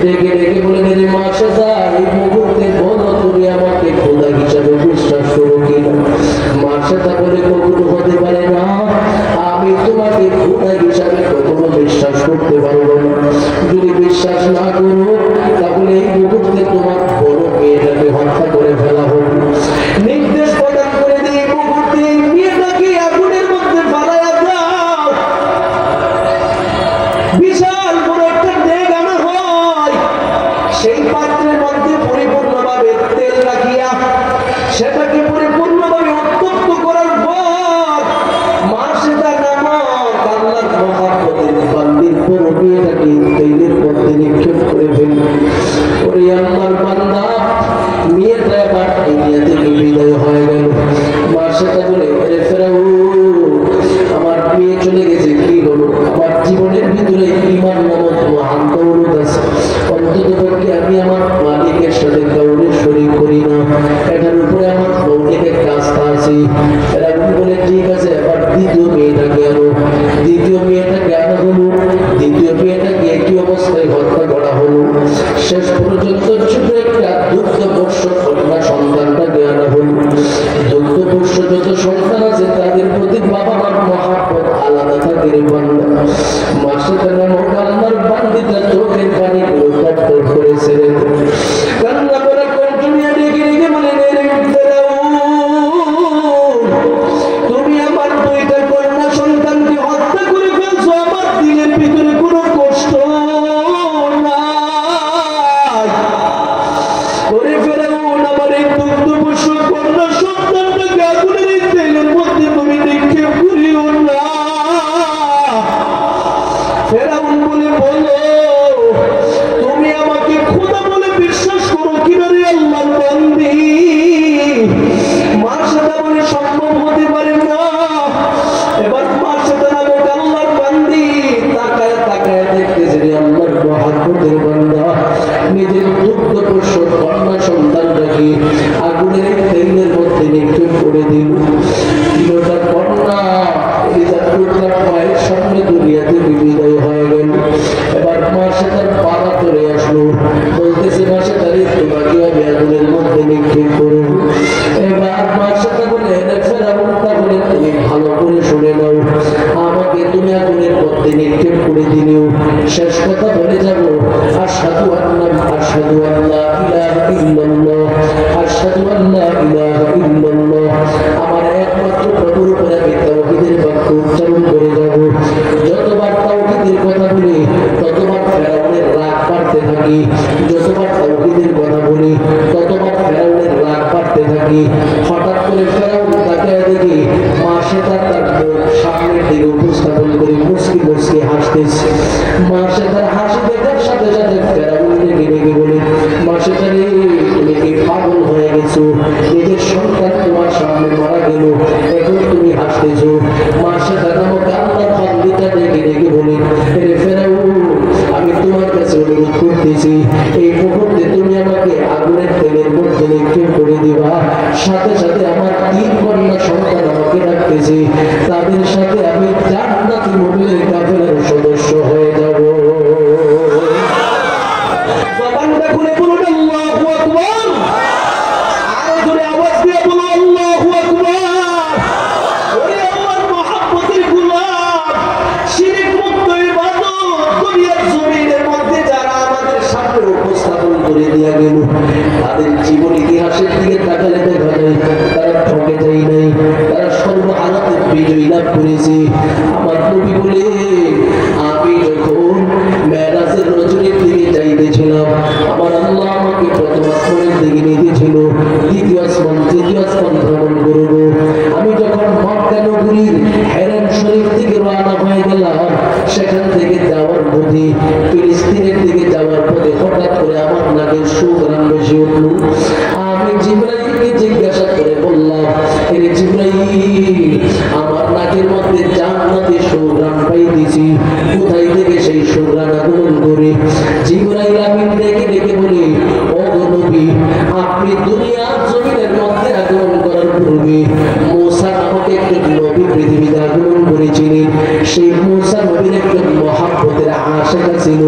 ডেকে ডেকে বলে, রে মার্শেদা এই মুহূর্তে বলো তুমি আমাকে খোদা হিসাবে বিশ্বাস করো কিনা। মার্শেদা বলে, কখনো হতে পারে না, আমি তোমাকে খোদা হিসাবে কখনো বিশ্বাস করতে পারবো না। যদি বিশ্বাস না করো তাহলে এই মুহূর্তে তোমার বড় মেয়েটাকে হত্যা করে ফেলা হবে। নির্দেশ প্রদান করে দিয়ে এই মুহূর্তে মেয়েটাকে আগুনের মধ্যে ফেলাইয়া দাও। বিশাল বড় একটা ডেক আনা হয়, সেই পাত্রের মধ্যে পরিপূর্ণভাবে তেল রাখিয়া সেটাকে পরিপূর্ণভাবে উত্তপ্ত করার পর মার্শেদা নামক আল্লাহর মহব্বতের বান্দির বড় মেয়েটাকে তেলের মধ্যে নিক্ষেপ করে ফেলল। ওরে আল্লাহর বান্দা, মেয়েটা এবার দুনিয়া থেকে বিদায় হয়ে গেল। মার্শেদা বলে, আরে ফেরাউন আমার মেয়ে চলে গেছে, কি হলো? আমার জীবনের ভিতরে ঈমান নামক মহান দৌলত আছে, অন্ততপক্ষে আমি আমার মালিকের সাথে কাউকে শরীক করি না, এটার উপরে আমার মৌলিকের কাজটা আছে। ফেরাউন বলে, ঠিক আছে, এবার দ্বিতীয় মেয়েটাকে আনো। দ্বিতীয় মেয়েটাকে আনা হলো, দ্বিতীয় মেয়েটাকে একই অবস্থায় হত্যা করা হলো। শেষ পর্যন্ত ছোট একটা দুগ্ধপোষ্য কন্যা সন্তানটাকে আনা হলো। দুগ্ধপোষ্য যত সন্তান আছে তাদের প্রতি বাবা মার মহাব্বত আলাদা থাকে রে বান্দা। মার্শেদা নামক আল্লাহর বান্দিটা চোখের পানি টপ করেছে রে, কান্না করে কণ্ঠ নিয়ে ডেকে ডেকে বলে, রে ফেরাউন তুমি আমার দুইটা কন্যা সন্তানকে হত্যা করে ফেলছো, আমার দিলের ভিতরে কোনো কষ্ট নাই। ওরে ফেরাউন আমার এই দুগ্ধপোষ্য কন্যা সন্তানটাকে আগুনের তেলের মধ্যে তুমি নিক্ষেপ করিও না। ফেরাউন বলে, বলো তুমি আমাকে খোদা বলে বিশ্বাস করো কিনা রে আল্লাহর বান্দি। মার্শেদা বলে, সম্ভব হতে পারে না। এবার মার্শেদা নামক আল্লাহর বান্দি তাকায় তাকায় দেখতেছে রে আল্লাহর মহব্বতের বান্দা নিজের দুগ্ধপোষ্য কন্যা সন্তানটাকে আগুনের তেলের মধ্যে নিক্ষেপ করে দিল। তিনটা কন্যা মায়ের সামনে দুনিয়াতে বিদায় হয়ে গেল। এবার মার্শেদার পাড়া চলে আসলো, বলতেছে মার্শেদারে তোমাকে আমি আগুনের মধ্যে নিক্ষেপ করব। এবার মার্শেদা বলে, ফেরাউন তাহলে তুমি ভালো করে শুনে নাও, আমাকে তুমি আগুনের মধ্যে নিক্ষেপ করে দিলেও শেষ কথা বলে যাব, আশহাদু আল্লা ইলাহা ইল্লাল্লাহ, আশহাদু আল্লা ইলাহা ইল্লাল্লাহ। আমার একমাত্র প্রভুর উপরে আমি তাওহীদের বাক্য উচ্চারণ করে যাব। যতবার তাওহীদের কথা বলি ততবার ফেরাউনের রাগ বাড়তে থাকে, যতবার তাওহীদের কথা বলি ততবার ফেরাউনের রাগ বাড়তে থাকে। হঠাৎ করে ফেরাউন তাকায় দেখি মার্শেদা তার সামনের দিকে উপস্থাপন করে মুচকি মুচকি হাসতেছে। মার্শেদার হাসি দেখার সাথে সাথে ফেরাউন ডেকে ডেকে বলে, মার্শেদা রে তুমি কি পাগল হয়ে গেছো? নিজের সন্তান তোমার সামনে মারা গেল, এখন তুমি হাসতেছো। মার্শেদা নামক আল্লাহর বান্দিটা ডেকে ডেকে বলে, রে ফেরাউন আমি তোমার কাছে অনুরোধ করতেছি, এই মুহূর্তে তুমি আমাকে আগুনের তেলের মধ্যে নিক্ষেপ করে দিবা। সাথে সাথে আমার তিন কন্যা সন্তান আমাকে রাখতেছে, তাদের সাথে আমি জান্নাতি মুমিনের কাফেলার সদস্য হয়ে যাব। জবানটা খুলে বলুন আল্লাহু আকবার, আরো জোরে আওয়াজ দিয়ে বলুন আল্লাহু আকবার। ওরে আল্লাহর মহব্বতের গোলাম, শিরক মুক্ত ইবাদত দুনিয়ার জমিনের মধ্যে যারা আমাদের সামনে উপস্থাপন করে দিয়ে গেল, তাদের জীবন ইতিহাসের দিকে তাকালে দেখা যায় তারা ঠকে যায় নাই, তারা সর্বহারাতে বিজয়ী লাভ করেছে। আমার নবী বলে, আমি যখন মেরাজের রজনীর দিকে যাইতেছিলাম, আমার আল্লাহ আমাকে প্রথম আসমানের দিকে নিতেছিল। দ্বিতীয় আসমান তৃতীয় আসমান ভ্রমণ করব। আমি যখন মক্কা নগরীর হেরান শরীফ থেকে রওনা হয়ে গেলাম, সেখান থেকে যাওয়ার পথে ফিলিস্তিনের দিকে যাওয়ার পথে হঠাৎ করে আমার নাকের সুঘ্রাণ বেশি উঠল। আমি জিবরাইলকে জিজ্ঞাসা করে বললাম, এর জিবরাইল, আমার নাকের মধ্যে জান্নাতি সুঘ্রাণ পাইতেছি, কোথায় থেকে সেই সুঘ্রাণ আগমন করে? জিবরাইল আমিন ডেকে ডেকে বলে, ও গো নবী, আপনি দুনিয়ার জমিনের মধ্যে আগমন করার পূর্বে মূসা নামক একজন নবী পৃথিবীতে আগমন করেছিলেন। সেই মূসা নবীর একজন মহাব্বতের আশিক ছিল,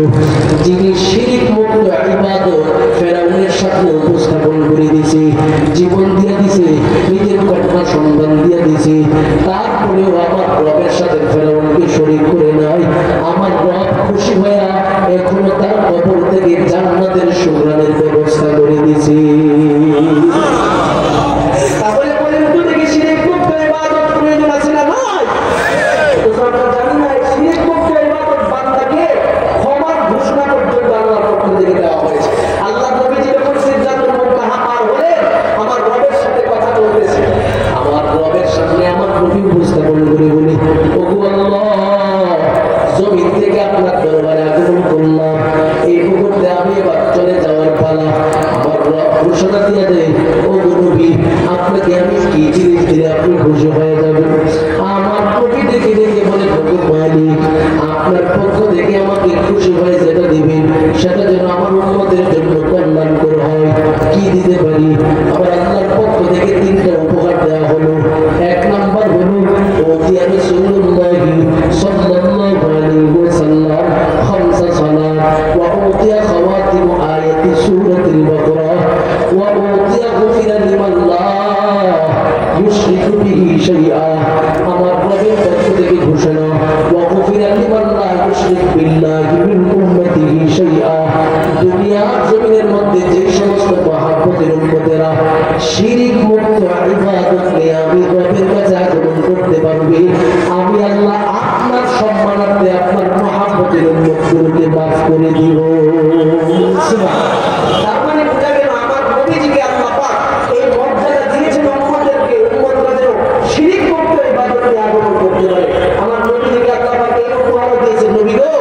যিনি শিরক মুক্ত ইবাদত ফেরাউনের সাথে উপস্থাপন করে দিয়েছে, জীবন দিয়ে দিয়েছে, নিজের কন্যা সন্তান দিয়ে দিয়েছে। তারপরেও আমার রবের সাথে ফেরাউনকে শরীক করে নাই। আমার রব খুশি হয়ে এখনো তার কবর থেকে জান্নাতের সুঘ্রাণের ব্যবস্থা করে দিয়েছে। তাহলে বলেন তো দেখি, শিরক মুক্ত ইবাদত প্রয়োজন আছে না নাই? আমরা জানি না শিরক মুক্ত ইবাদত বান্দাকে ক্ষমার ঘোষণা পর্যন্ত আল্লাহর পক্ষ থেকে দেওয়া হয়েছে। আল্লাহ নবীজি যখন সিদরাতুল মুনতাহা পার হলেন, আমার রবের সাথে কথা বলতেছে, আমার রবের সামনে আমার নবী উপস্থাপন করে বলে, ওগো আল্লাহ, জমিন থেকে আপনার দরবারে আগমন করলাম, এই মুহূর্তে আমি এবার চলে যাওয়ার পালা। আমার রব ঘোষণা দিয়ে দেয়, ওগো নবী, আপনাকে আমি কি জিনিস দিলে আপনি খুশি হয়ে যাবেন? আমার নবী দেখে দেখে বলে, ওগো মালিক, আপনার পক্ষ থেকে আমাকে খুশি হয়ে যেটা দিবেন, সেটা যেন আমার উম্মতের জন্য কল্যাণকর হয়। কি দিতে পারি? আবার আল্লাহর পক্ষ থেকে তিনটা উপহার দেওয়া হলো। এক নাম্বার হলো, ওতিয়া রাসূলুল্লাহি সাল্লাল্লাহু আলাইহি ওয়াসাল্লাম খামসা সালাত, ওয়া ওতিয়া খাওয়াতিম আয়াতি সূরাতুল বাকারা, ওয়া ওতিয়া গুফিরা লিমান লা ইউশরিকু বিহি শাইআ। আমার রবের পক্ষ থেকে ঘোষণা, ওয়া গুফিরা লিমান লা ইউশরিকু বিল্লাহি মিন উম্মতিহি শাইআ। দুনিয়ার জমিনের মধ্যে যে সমস্ত মহাব্বতের উম্মতেরা শিরক মুক্ত ইবাদত নিয়ে আমি রবের কাছে আগমন করতে পারবে, আমি আল্লাহ আপনার সম্মানার্থে আপনার মহাব্বতের উম্মতগুলোকে মাফ করে দিব। তার মানে বোঝা গেল, আমার নবীজিকে আল্লাহ পাক এই মর্যাদা দিয়েছেন উম্মতদেরকে, উম্মতরা যেন শিরক মুক্ত ইবাদত নিয়ে আগমন করতে পারে। আমার নবীজিকে আল্লাহ পাক এই উপহার দিয়েছেন। নবী গো,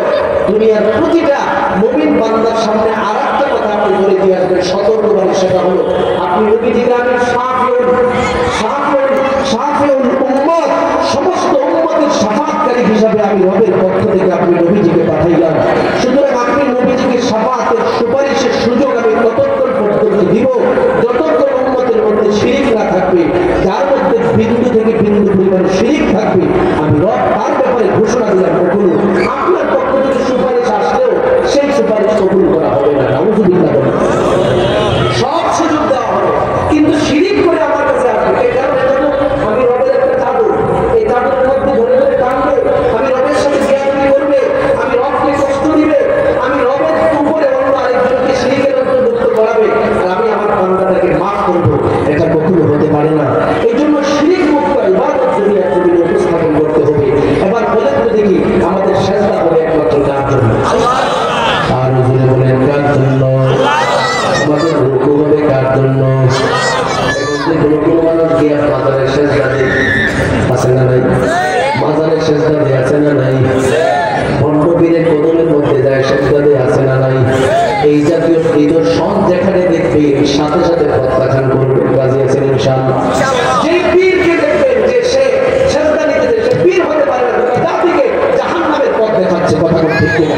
দুনিয়ার প্রতিটা মুমিন বান্দার সামনে আরেকটা কথা আপনি বলে দিয়ে আসবেন সতর্কবাণী, সেটা হলো আপনি নবীজিকে আমি শাফিউল উম্মত, সমস্ত উম্মতের শাফাআতকারী হিসাবে আমি রবের পক্ষ থেকে আপনি নবীজিকে পাঠাইলাম। সুতরাং আপনি নবীজিকে শাফাআতের সুপারিশের সুযোগ আমি ততক্ষণ পর্যন্ত দিব যতক্ষণ উম্মতের মধ্যে শিরক না থাকবে। যার মধ্যে বিন্দু থেকে বিন্দু পরিমাণ শিরক থাকবে, আমি রব তার ব্যাপারে ঘোষণা দিলাম, কখনো আপনার পক্ষ থেকে সুপারিশ আসলেও সেই সুপারিশ কবুল করা হবে না। নাউযুবিল্লাহ। সব সুযোগ দেওয়া হবে, কিন্তু শিরক করে আমার কাছে আসবে। এই কারণে আমি রবের একটা চাদর, এই চাদরের মধ্যে ধরে ধরে টানবে, আমি রবের সাথে বিয়াদবি করবে, আমি রবকে কষ্ট দিবে, আমি রবের উপরে অন্য আরেকজনকে শিরকের অন্তর্ভুক্ত করাবে, আর আমি আমার বান্দাটাকে মাফ করবো, এটা কখনো হতে পারে না। এই জন্য শিরক মুক্ত ইবাদত দুনিয়ার জমিনে উপস্থাপন করতে হবে। এবার বলে তো দেখি, আমাদের সেজদা হবে একমাত্র কার জন্য? আর জুড়ে বলেন কার জন্য? আমাদের রুকু হবে কার জন্য? কোনো মানুষ গিয়ে মাজারের সেজদা দেয়, আছে না নাই? মাজারের সেজদা দেয়, আছে না নাই? ভণ্ডপীরের কদমের মধ্যে যায় সেজদা দেয়, আছে না নাই? এই জাতীয় নিদর্শন যেখানে দেখবে সাথে সাথে প্রত্যাখ্যান করবে। রাজি আছেন ইনশাআল্লাহ? যে পীরকে দেখবেন যে সে সেজদা নিতে দেয়, সে পীর হতে পারে না, জাতিকে জাহান্নামের পথ দেখাচ্ছে। কথা ঠিক কিনা?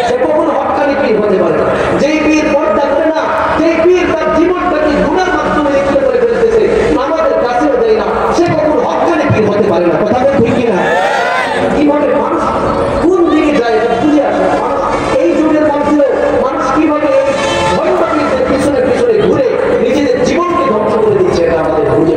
সে কখনো হক্কানি পীর হতে পারে না। যেই পীর পর্দা করে না, যেই পীর তার জীবনটাকে গুনার মাধ্যমে লিপ্ত করে ফেলতেছে, আমাদের কাছেও দেয় না, সে কখনো হক্কানি পীর হতে পারে না। কথা ঠিক কিনা? কিভাবে মানুষ কোন দিকে যায় এটা বুঝে আসে। এই যুগের মধ্যেও মানুষ কিভাবে এই ধর্মপীরদের পিছনে পিছনে ঘুরে নিজেদের জীবনকে ধ্বংস করে দিচ্ছে, এটা আমাদের বুঝে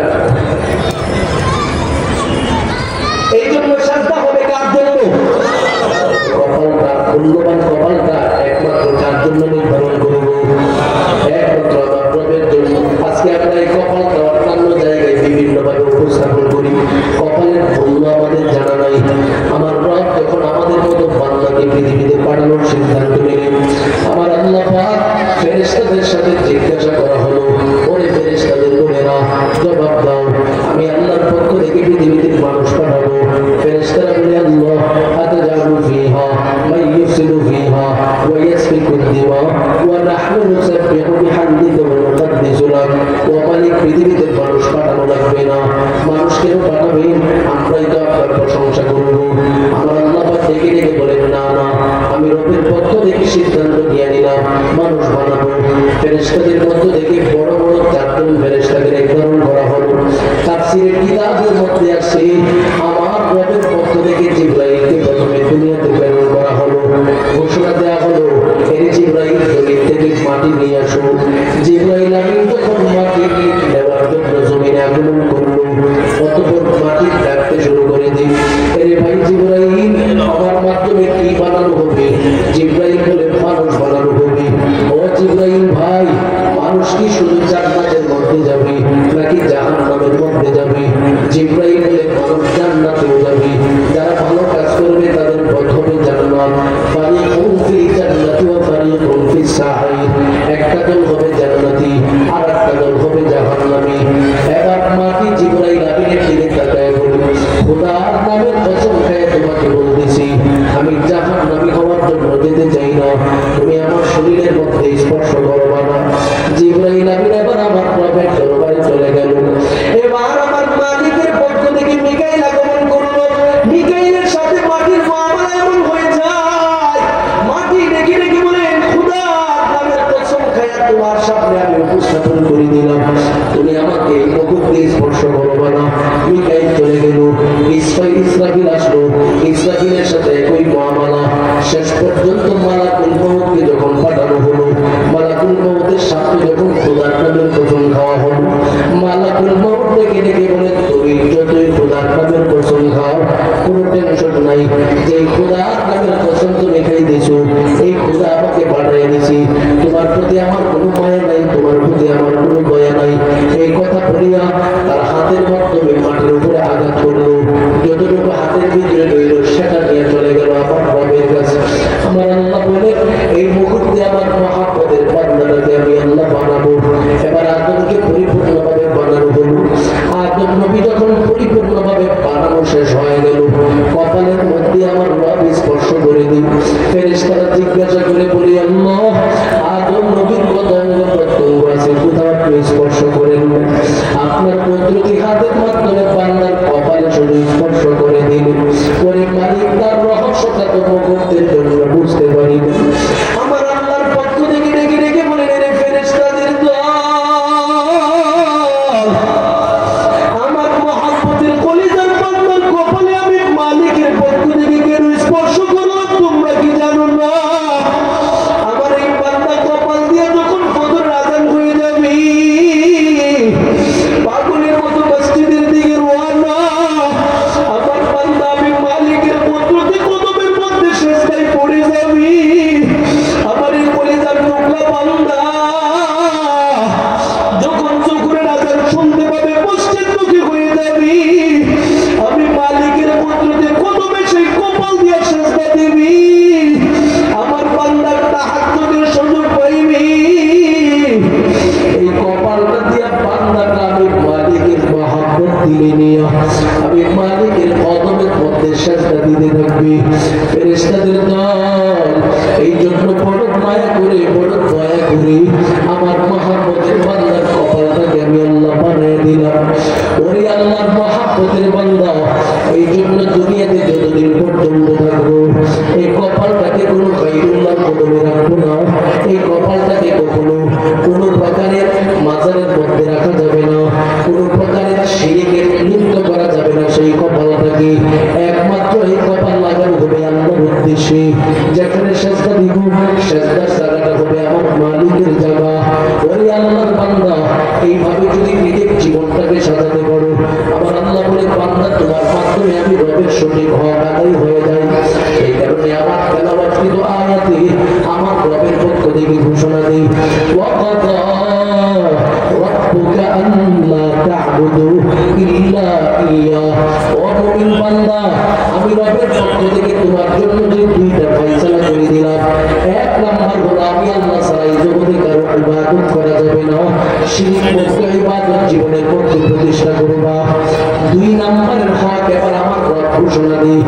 পৃথিবীতে মানুষ পাঠানো লাগবে না, মানুষ কেন পাঠাবেন? আমরাই তো আপনার প্রশংসা করবো। আমার আল্লাহ পাক ডেকে ডেকে বলেন, না না, আমি রবের পক্ষ থেকে সিদ্ধান্ত নিয়ে নিলাম, মানুষ বানাবো। ফেরেশতাদের মধ্য থেকে বড় বড় 4 জন ফেরেশতাকে নির্ধারণ করা হলো। তাফসীরের কিতাবের মধ্যে আছে, আমার রবের পক্ষ থেকে জিবরাইলকে প্রথমে দুনিয়াতে প্রেরণ করা হলো। ঘোষণা দেওয়া হলো, এর জিবরাইল জমিন থেকে মাটি নিয়ে আসো। জিবরাইল আমিন যখন মাটি নেওয়ার জন্য জমিনে আগমন করলো, অতঃপর মাটি ডাকতে শুরু করে দিই, এর ভাই জিবরাইল, আমার মাধ্যমে কি বানানো হবে? জিবরাইল বলে, মানুষ বানানো হবে। ও জিবরাইল ভাই, মানুষ কি শুধু জান্নাতের মধ্যে যাবে নাকি জাহান্নামের মধ্যে যাবে? জিবরাইল বলে, মানুষ জান্নাতেও যাবে, যারা ভালো কাজ করবে তাদের প্রথমে জান্নাত। ফারিকুন ফিল জান্নাতি ওয়া ফারিকুন ফিস সাঈর, একটা দল হবে জান্নাতি আর একটা দল হবে জাহান্নামী। এবার মাটি জিবরাইল আমিনের দিকে তাকায় বলে, খোদার নামের কসম খেয়ে তোমাকে বলতেছি, আমি জাহান্নামী হওয়ার জন্য যেতে চাই না, তুমি আমার শরীরের মধ্যে স্পর্শ করবা না। জিবরাইল আমিন এবার আমার রবের দরবারে চলে গেল। এবার আমার মালিকের পক্ষ থেকে মিকাইল আগমন করলো। মিকাইলের সাথে মাটির মুআমালা এমন হয়ে যায়, মাটি ডেকে ডেকে বলেন, খোদার নামের কসম খায়া তোমার সামনে আমি উপস্থাপন করে দিলাম, তুমি আমাকে মুখ দিয়ে স্পর্শ করবা না। মিকাইল চলে গেল। ইসরাফিল আসলো, ইসরাফিলের সাথে একই মুআমালা। শেষ পর্যন্ত মালাকুল মউতকে যখন পাঠানো হলো, মালাকুল মউতের সাথে যখন খোদার নামের কসম খাওয়া হলো, মালাকুল মউত ডেকে ডেকে বলে, তুমি যতই খোদার নামের কসম খাও কোনো টেনশন নাই, যে খোদার নামের কসম তুমি খাইতেছো এই খোদা আমাকে পাঠিয়ে দিয়েছি, তোমার প্রতি আমার কোনো মায়া নাই, তোমার প্রতি আমার কোনো দয়া নাই। এই কথা বলিয়া তার হাতের মাধ্যমে মাটির উপরে আঘাত করলো, যতটুকু হাতের ভিতরে রইল সেটা নিয়ে চলে গেল আমার রবের কাছে। আমার আল্লাহ বলে, এই মুহূর্তে আমার মহাপদের বান্দাটাকে আমি আল্লাহ বানাবো। এবার আদমকে পরিপূর্ণভাবে বানানো হলো। আদম নবী যখন পরিপূর্ণভাবে বানানো শেষ হয়ে গেল, কপালের মধ্যে আমার রব স্পর্শ করে দিন। ফেরেশতারা জিজ্ঞাসা করে বলি, আল্লাহ, আদম নবীর কত অঙ্গ প্রত্যঙ্গ আছে, কোথাও একটু স্পর্শ করেন, আপনার কুদরতি হাতের মাধ্যমে বান্দার কপালে শুধু স্পর্শ করে দিন, করে মালিক তার রহস্যটা তো মুহূর্তের জন্য বুঝতে পারি। আমার আল্লাহর পক্ষ থেকে ডেকে ডেকে বলেন, রে ফেরেশতাদের দল, আমার মহব্বতের কলিজার বান্দার কপালে আমি মালিকের পক্ষ থেকে কেন স্পর্শ করলাম তোমরা কি জানো না? আমার এই বান্দা কপাল দিয়ে যখন ফজর আযান হয়ে যাবে, পাগলের মতো মসজিদের দিকে রওনা, আমার বান্দা আমি মালিকের কুদরতে কদমের মধ্যে সিজদায় পড়ে যাবে। আমার এই কলিজার টুকরা বান্দা যখন যখনের আযান শুনতে পাবে মসজিদমুখী হয়ে যাবে, আমি মালিকের কুদরতে কদমে সেই কপাল দিয়ে সিজদা দেবি, আমার বান্দার তাহাজ্জুদের সুযোগ পাইবি। এই কপালটা দিয়া বান্দাটা আমি মালিকের মহব্বত দিলে নিয়ে আমি মালিকের কদমের মধ্যে সিজদা দিতে থাকবি। ফেরেশতাদের দল, এই জন্য বড় মায়া করে বড় দয়া করে আমার মহব্বতের বান্দার কপালটাকে আমি আল্লাহ বানিয়ে দিলাম। ওরে আল্লাহর মহব্বতের বান্দা, এই জন্য দুনিয়াতে যতদিন পর্যন্ত থাকবো এই কপালটাকে কোনো গায়রুল্লাহর কদমে রাখবো না। এই কপালটাকে কখনো কোনো প্রকারের মাজারের মধ্যে রাখা যাবে না, কোনো প্রকারের শিরকে লিপ্ত করা যাবে না। সেই কপালটাকে একমাত্র এই কপাল লাগানো হবে আল্লাহর উদ্দেশ্যে। যেখানে সিজদা দিব সিজদার জায়গাটা হবে আমার মালিকের জায়গা। ওরে আল্লাহর বান্দা, এইভাবে যদি নিজের জীবনটাকে সাজাতে পারো, আমার আল্লাহ বলে, বান্দা তোমার মাধ্যমে আমি রবের সঠিক হক আদায় হয়ে যাই। এই কারণে আমার তেলাওয়াতকৃত আয়াতে আমার রবের পক্ষ থেকে ঘোষণা দেই, ওয়াকাদা রাব্বুকা আল্লা তা'বুদু ইল্লা ইয়্যাহ। ও মুমিন বান্দা, আমি রবের পক্ষ থেকে তোমার জন্য যে দুইটা ফয়সালা করে দিলাম। এক নাম্বার হলো, আমি আল্লাহ ছাড়া এই জগতে কারো ইবাদত করা যাবে না, শিরক মুক্ত ইবাদত জীবনের মধ্যে প্রতিষ্ঠা করবা। দুই নাম্বারের হক এবার আমার রব ঘোষণা দেই,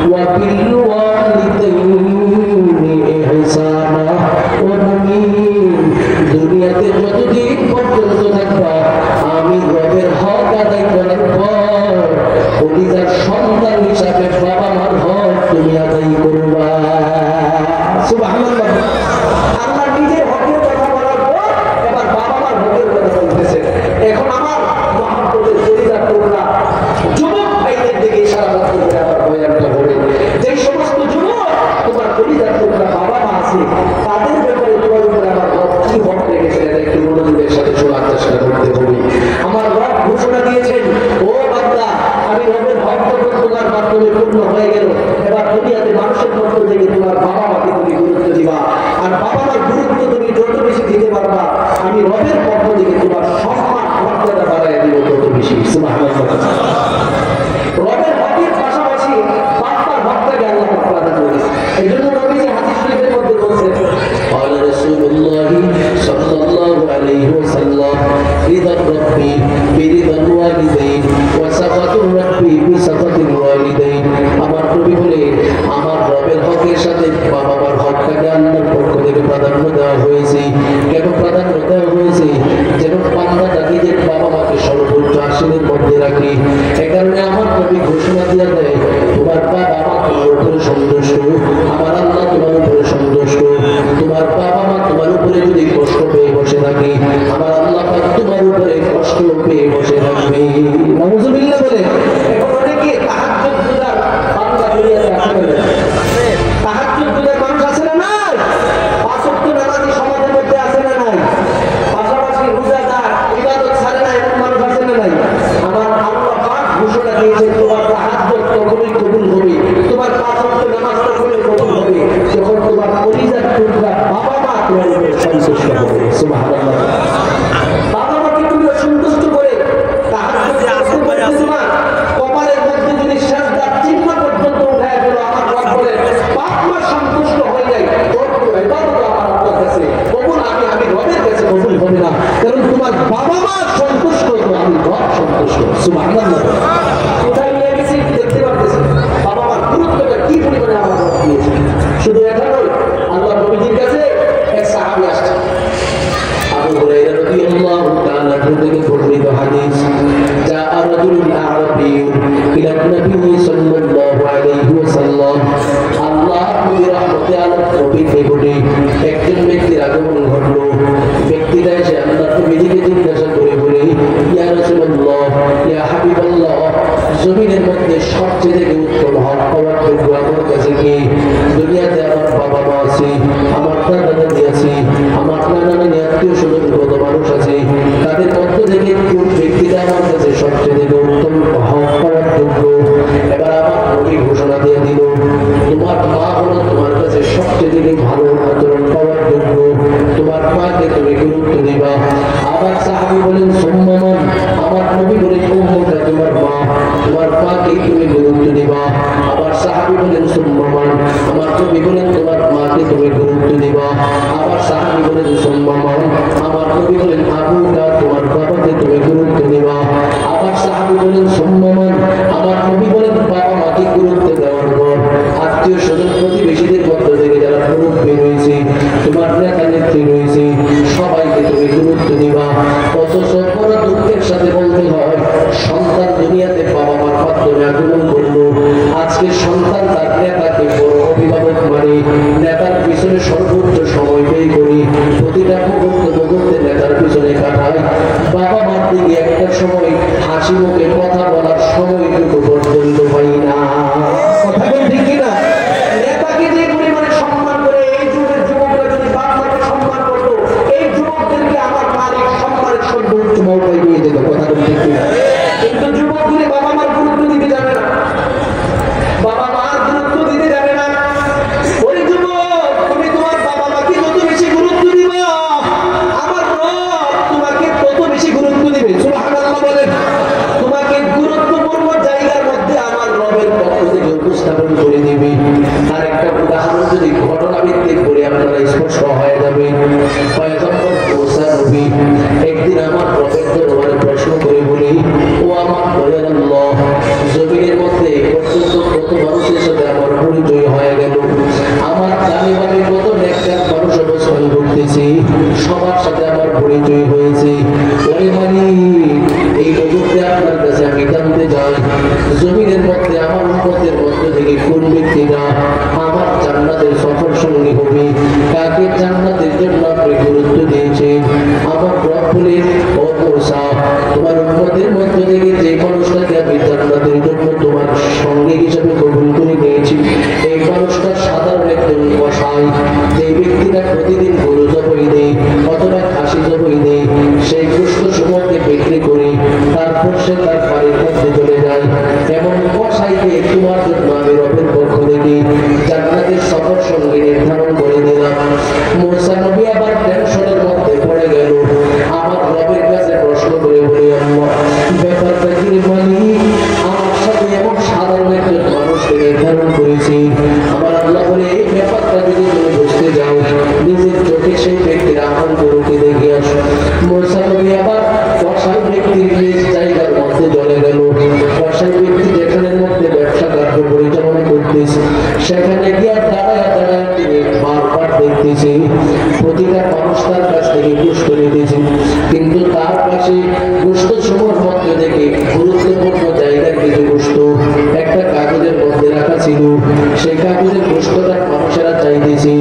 ওয়া বিল ওয়ালিদাইনি ইহসানা। ও মুমিন, দুনিয়াতে যতদিন পর্যন্ত থাকবা আমি ঘোষণা দিয়েছেন, ও বান্দা, আমি রবের ভক্ত তোমার মাধ্যমে পূর্ণ হয়ে গেল। এবার দুনিয়াতে মানুষের পক্ষ থেকে তোমার বাবা মাকে তুমি গুরুত্ব দিবা, আর বাবা মার গুরুত্ব তুমি যত বেশি দিতে পারবা, আমি রবের পক্ষ থেকে তোমার সম্মান মর্যাদা বাড়ায় দিব তত বেশি। সুবহানাল্লাহ। রবের ভক্তের পাশাপাশি বাবার ভক্তকে আল্লাহ প্রাধান্য দিয়েছে। এই জন্য নবীজি হাদিস শরীফের মধ্যে বলছেন, قال رسول الله صلى الله عليه وسلم رضا الرب برضا الوالدين وسخط الرب بسخط الوالدين। আমার নবী বলে, আমার রবের হকের সাথে বাবা মার হকটাকে আল্লাহর পক্ষ থেকে প্রাধান্য দেওয়া হয়েছে। কেন প্রাধান্য দেওয়া হয়েছে? যেন বান্দাটা নিজের বাবা মাকে সর্বোচ্চ আসনের মধ্যে রাখে। এ কারণে আমার নবী ঘোষণা দিয়ে দেয়, তোমার বাবা মা তোমার উপরে সন্তুষ্ট, আমার আল্লাহ তোমার উপরে সন্তুষ্ট। তোমার বাবা মা তোমার উপরে যদি কষ্ট পেয়ে বসে থাকে, আমার আল্লাহ তোমার উপরে কষ্ট পেয়ে বসে থাকবে। নাউজুবিল্লাহ বলে। এখন অনেকে তাহাজ্জুদ গুজার বান্দা দুনিয়াতে আছে না? তাহাজ্জুদ গুজার মানুষ আছে না নাই? পাঁচ ওয়াক্ত নামাজি সমাজের মধ্যে আছে না নাই? পাশাপাশি রোজাদার, ইবাদত ছাড়ে না এমন মানুষ আছে না নাই? আমার আল্লাহ পাক ঘোষণা দিয়েছে, তোমার তাহাজ্জুদ তখনই কবুল হবে, তোমার পাঁচ ওয়াক্ত নামাজ তখনই কবুল হবে যখন তোমার পরিবার টুকরা বাবা মা তোমার উপরে সন্তুষ্ট হবে। সুবহানাল্লাহ। বাবা মাকে তুমি সন্তুষ্ট করে তাহাজ্জুদ করতে না, কপালের মধ্যে যদি সাজদা চিহ্ন পর্যন্ত উঠায় ফেলো, আমার রব বলে বাপ মা সন্তুষ্ট হয়ে যায়, তোর ইবাদত আমার আল্লাহর কাছে কবুল, আমি রবের কাছে কবুল হবে না, কারণ তোমার বাবা মা সন্তুষ্ট তো আমি রব সন্তুষ্ট। সুবহানাল্লাহ। কোথায় নিয়ে গেছি দেখতে পারতেছি, বাবা মার গুরুত্বটা কি পরিমাণে আমার রব দিয়েছে। শুধু এটা নয়, আল্লাহ নবীজির কাছে এক সাহাবী আসছে, আবু হুরায়রা রাদিয়াল্লাহু তাআলা থেকে বর্ণিত হাদিস, জাআ রাজুলুন আরাবিয়্যুন ইলা নবী সাল্লাল্লাহু আলাইহি ওয়াসাল্লাম। আল্লাহ নবী রাহমাতে আলামিন নবীর নিকটে একজন ব্যক্তির আগমন ঘটল। ব্যক্তিটা এসে আল্লাহ নবীকে জিজ্ঞাসা করে বলে, ইয়া রাসূলুল্লাহ, ইয়া হাবিবাল্লাহ, জমিনের মধ্যে সবচেয়ে উত্তম হক পাওয়ার যোগ্য আমার কাছে কি? দুনিয়াতে আমার বাবা মা আছে, আমার দাদা দাদি আছে, আমার নানা নানি আত্মীয় স্বজন কত মানুষ আছে, তাদের মধ্য থেকে কোন ব্যক্তিটা আমার কাছে সবচেয়ে উত্তম হক পাওয়ার যোগ্য? এবার আমার নবী ঘোষণা দিয়ে দিল, তোমার মা হলো তোমার কাছে সবচেয়ে ভালো আচরণ পাওয়ার যোগ্য, তোমার মাকে তুমি গুরুত্ব দিবা। আবার সাহাবী বলেন, সুম্মান, আমার নবী বলেন, উম্মতা তোমার মা, তোমার মাকে তুমি গুরুত্ব দিবা। আবার সাহাবী বলেন, সুম্মান, আমার নবী বলেন, তোমার মাকে তুমি গুরুত্ব দিবা। আবার সাহাবী বলেন, সুম্মান, আমার নবী বলেন, আবুকা, তোমার বাবাকে তুমি গুরুত্ব দিবা। আবার সাহাবী বলেন, সুম্মান, আমার নবী বলেন, বাবা মাকে গুরুত্ব দেওয়ার পর আত্মীয় স্বজন প্রতিবেশীদের মধ্য থেকে যারা মুরব্বী রয়েছে, তোমার নেতা নেত্রী রয়েছে, সবাইকে তুমি গুরুত্ব দিবা। অথচ বড় দুঃখের সাথে বলতে হয়, সন্তান দুনিয়াতে বাবা মার মাধ্যমে আগমন করলো, আজকে সন্তান তার নেতাকে বড় অভিভাবক মানে নেতার পিছনে সর্বোচ্চ সময় ব্যয় করি, প্রতিটা মুহূর্তে নেতার পিছনে কাটায়, বাবা মার দিকে একটা সময় হাসি মুখে কথা বলার সময়টুকু পর্যন্ত পাই না। কথা বল ঠিক কিনা? নেতাকে যে পরিমাণে সম্মান করে এই যুগের যুবকরা যদি বাপ মাকে সম্মান করতো, এই যুবকদেরকে আমার মালিক সম্মানের সর্বোচ্চ মৌকায় নিয়ে যেত। কথা বল ঠিক কিনা? কিন্তু যুবকগুলি বাবা মার গুরুত্ব দিতে জানে না, বাবা মার গুরুত্ব দিতে জানে না। ওই যুবক, তুমি তোমার বাবা মাকে যত বেশি গুরুত্ব দিবা, আমার রব তোমাকে তত বেশি গুরুত্ব দিবে। সুবহানাল্লাহ বলেন। তোমাকে গুরুত্বপূর্ণ জায়গার মধ্যে আমার রবের পক্ষ থেকে উপস্থাপন করে দিবে। তার একটা উদাহরণ যদি ঘটনা ভিত্তিক করে আপনারা স্পষ্ট হয়ে যাবে। পয়গম্বর মুসা নবী একদিন আমার রবের দরবারে প্রশ্ন করে বলি, ও আমার দয়াল আল্লাহ, জমিনের মধ্যে কত মানুষের সাথে আমার পরিচয় হয়ে গেল, আমার জানি ভাবে কত নেককার মানুষ অবস্থান করতেছি, সবার সাথে আমার পরিচয় হয়েছে। ওরে মালিক, এই মুহূর্তে আপনার কাছে আমি জানতে চাই, জমিনের মধ্যে আমার উম্মতের মধ্য থেকে কোন ব্যক্তিরা আমার জান্নাতের সফর সঙ্গী হবে, কাকে জান্নাতের জন্য আপনি গুরুত্ব দিয়েছেন? আমার রব বলে, ও মুসা, তোমার উম্মতের মধ্য থেকে যে মানুষটাকে আমি জান্নাতের জন্য তোমার সঙ্গী হিসেবে কবুল করে নিয়েছি, এই মানুষটা সাধারণ একজন কসাই, যে ব্যক্তিটা প্রতিদিন গরু জবাই দেয় অথবা খাসি জবাই দেয়, সেই গোশত সমূহকে বিক্রি করে তার তারপর সে তার বাড়ির মধ্যে চলে যায়। এমন কসাইকে তোমার জন্য আমি রবের পক্ষ থেকে জান্নাতের সফর সঙ্গী নির্ধারণ করে দিলাম। মুসা নবী আবার টেনশনের মধ্যে পড়ে গেল। আমার রবের কাছে প্রশ্ন করে বলি, আল্লাহ ব্যাপারটা কি মালিক? আমার সাথে এমন সাধারণ একজন মানুষকে নির্ধারণ করেছি। আমার আল্লাহ বলে, এই ব্যাপারটা যদি তুমি বুঝতে যাও, নিজের চোখে সেই ব্যক্তির আমল গুলোকে দেখে আসো। মুসা নবী আবার কসাই ব্যক্তির নিজ জায়গার মধ্যে চলে গেল। কসাই ব্যক্তি যেখানের মধ্যে ব্যবসা কার্য পরিচালনা করতেছে, সেখানে গিয়ে দাঁড়ায় দাঁড়ায় তিনি বারবার দেখতেছে প্রতিটা মানুষ তার কাছ থেকে গোশত নিতেছে, কিন্তু তার পাশে গোশত সমূহের মধ্যে থেকে গুরুত্বপূর্ণ জায়গার কিছু গোশত একটা কাগজের মধ্যে রাখা ছিল। সেই কাগজের গোশতটা মানুষেরা চাইতেছে।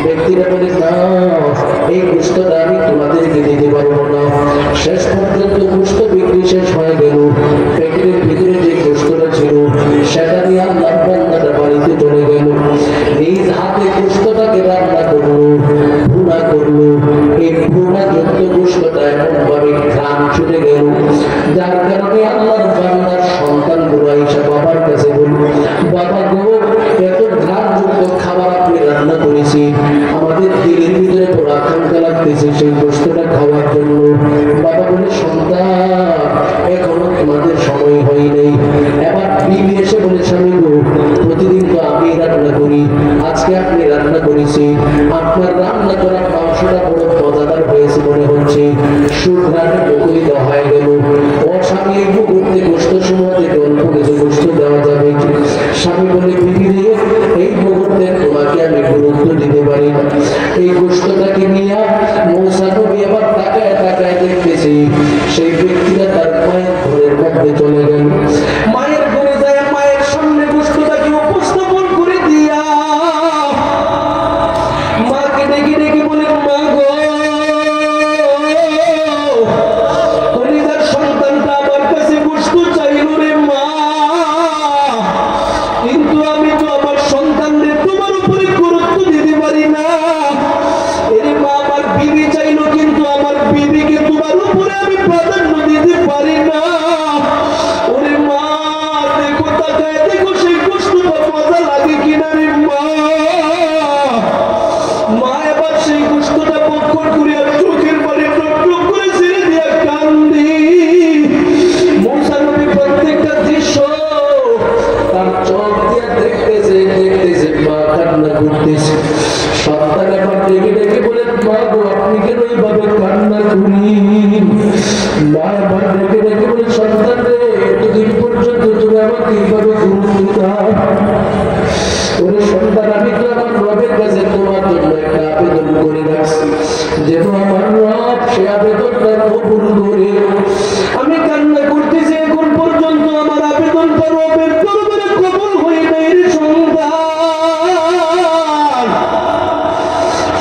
ব্যক্তিরা বলে, না, এই গোশতটা আমি তোমাদেরকে দিতে পারবো না। শেষ পর্যন্ত গোশত বিক্রি শেষ হয়ে গেল। প্যাকেটের ভিতরে যে গোশতটা ছিল সেটা নিয়ে আল্লাহর বান্দাটা বাড়িতে চলে গেল। নিজ হাতে গোশতটাকে রান্না করলো, ভুনা করলো। এই ভুনা যুক্ত গোশতটা এমন ভাবে ঘ্রাণ ছুটে গেল, যার কারণে আল্লাহর বান্দার সন্তান গুলো আইসা বাবার কাছে বলল, বাবা গো, এত ঘ্রাণ যুক্ত খাবার আপনি রান্না করেছি, আমাদের দিলের ভিতরে বড় আকাঙ্ক্ষা লাগতেছে সেই গোশতটা খাওয়ার জন্য। বাবা বলে, সন্তান এখনো তোমাদের সময় হয় নাই। এবার বিবি এসে বলে, স্বামী গো, প্রতিদিন তো আমি রান্না করি, আজকে আপনি রান্না করেছি, আপনার রান্না করা মাংসটা বড় মজাদার হয়েছে মনে হচ্ছে। সুঘ্রাণে মুখরিত হয়ে গেল। ও স্বামী, এই মুহূর্তে গোশত সমূহ থেকে অল্প কিছু গোশত দেওয়া যাবে? স্বামী বলে, বিবি রে, এই মুহূর্তে তোমাকে আমি গুরুত্ব দিতে পারি না। এই গোশতটাকে নিয়ে মুসা নবী আবার তাকায় তাকায় দেখতেছি সেই ব্যক্তিটা তার মায়ের ঘরের মধ্যে চলে গেল। মায়ের ঘরে যায়, মায়ের সামনে গোশতটাকে উপস্থাপন করে দিয়া মাকে ডেকে ডেকে বলে, মা গো, কলিজার সন্তানটা আমার কাছে গোশত চাইল রে মা, কিন্তু আমি তো আমার সন্তানদের তোমার উপরে গুরুত্ব দিতে পারি না। এরে মা, আমার বিবি চাইলো, কিন্তু আমার বিবিকে তোমার উপরে আমি প্রাধান্য দিতে পারি না। ওরে মা, দেখো, তাকায় দেখো সেই গোশতটা মজা লাগে কিনা রে মা। মা এবার সেই গোশতটা বক্ষণ করিয়া চোখের পানি টপ টপ করে ছেড়ে দিয়া কান্দি। মুসা নবী প্রত্যেকটা দৃশ্য তার চোখ দিয়া দেখতেছে দেখতেছে, মা কান্না করতেছে। সন্তান এবার ডেকে ডেকে বলে, মা গো, আপনি কেন এইভাবে কান্না করেন? মা এবার ডেকে ডেকে বলে, সন্তান রে, এতদিন পর্যন্ত তুমি আমাকে এইভাবে গুরুত্ব দাও। ওরে সন্তান, আমি তো আমার রবের কাছে তোমার জন্য একটা আবেদন করে রাখছি, যেন আমার রব সে আবেদনটা কবুল করে। আমি কান্না করতেছি, এখন পর্যন্ত আমার আবেদনটা রবের দরবারে কবুল হয়ে নাই রে সন্তান।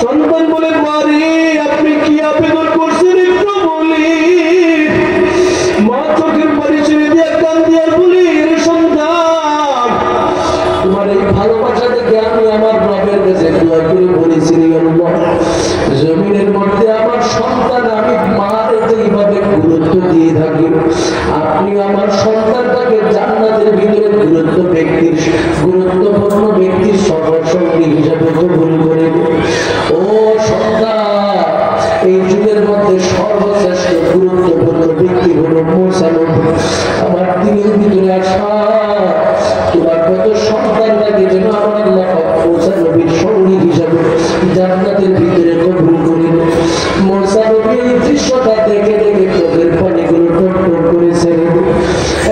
সন্তান বলে, মা রে, আপনি কি আবেদন করছেন একটু বলি। মা চোখের পানি ছেড়ে দিয়ে কান্দি আর বলি, রে সন্তান, তোমার এই ভালোবাসা দেখে আমি আমার রবের কাছে দোয়া করে বলেছি, আল্লাহ, জমিনের মধ্যে আমার সন্তান আমি মার এইভাবে গুরুত্ব দিয়ে থাকি, আপনি আমার সন্তানটাকে জান্নাতের ভিতরে গুরুত্বপূর্ণ ব্যক্তির সঙ্গী হিসাবে কবুল করে। ও সন্তান, এই যুগের মধ্যে সর্বশ্রেষ্ঠ গুরুত্বপূর্ণ ব্যক্তি হলো মুসা নবী। আমার দিনের ভিতরে আসা তোমার কত সন্তানটাকে যেন আমার আল্লাহ মুসা নবীর সঙ্গী হিসাবে জান্নাতের ভিতরে কবুল করে। মুসা নবী এই দৃশ্যটা দেখে দেখে চোখের পানিগুলো টপ টপ করেছে।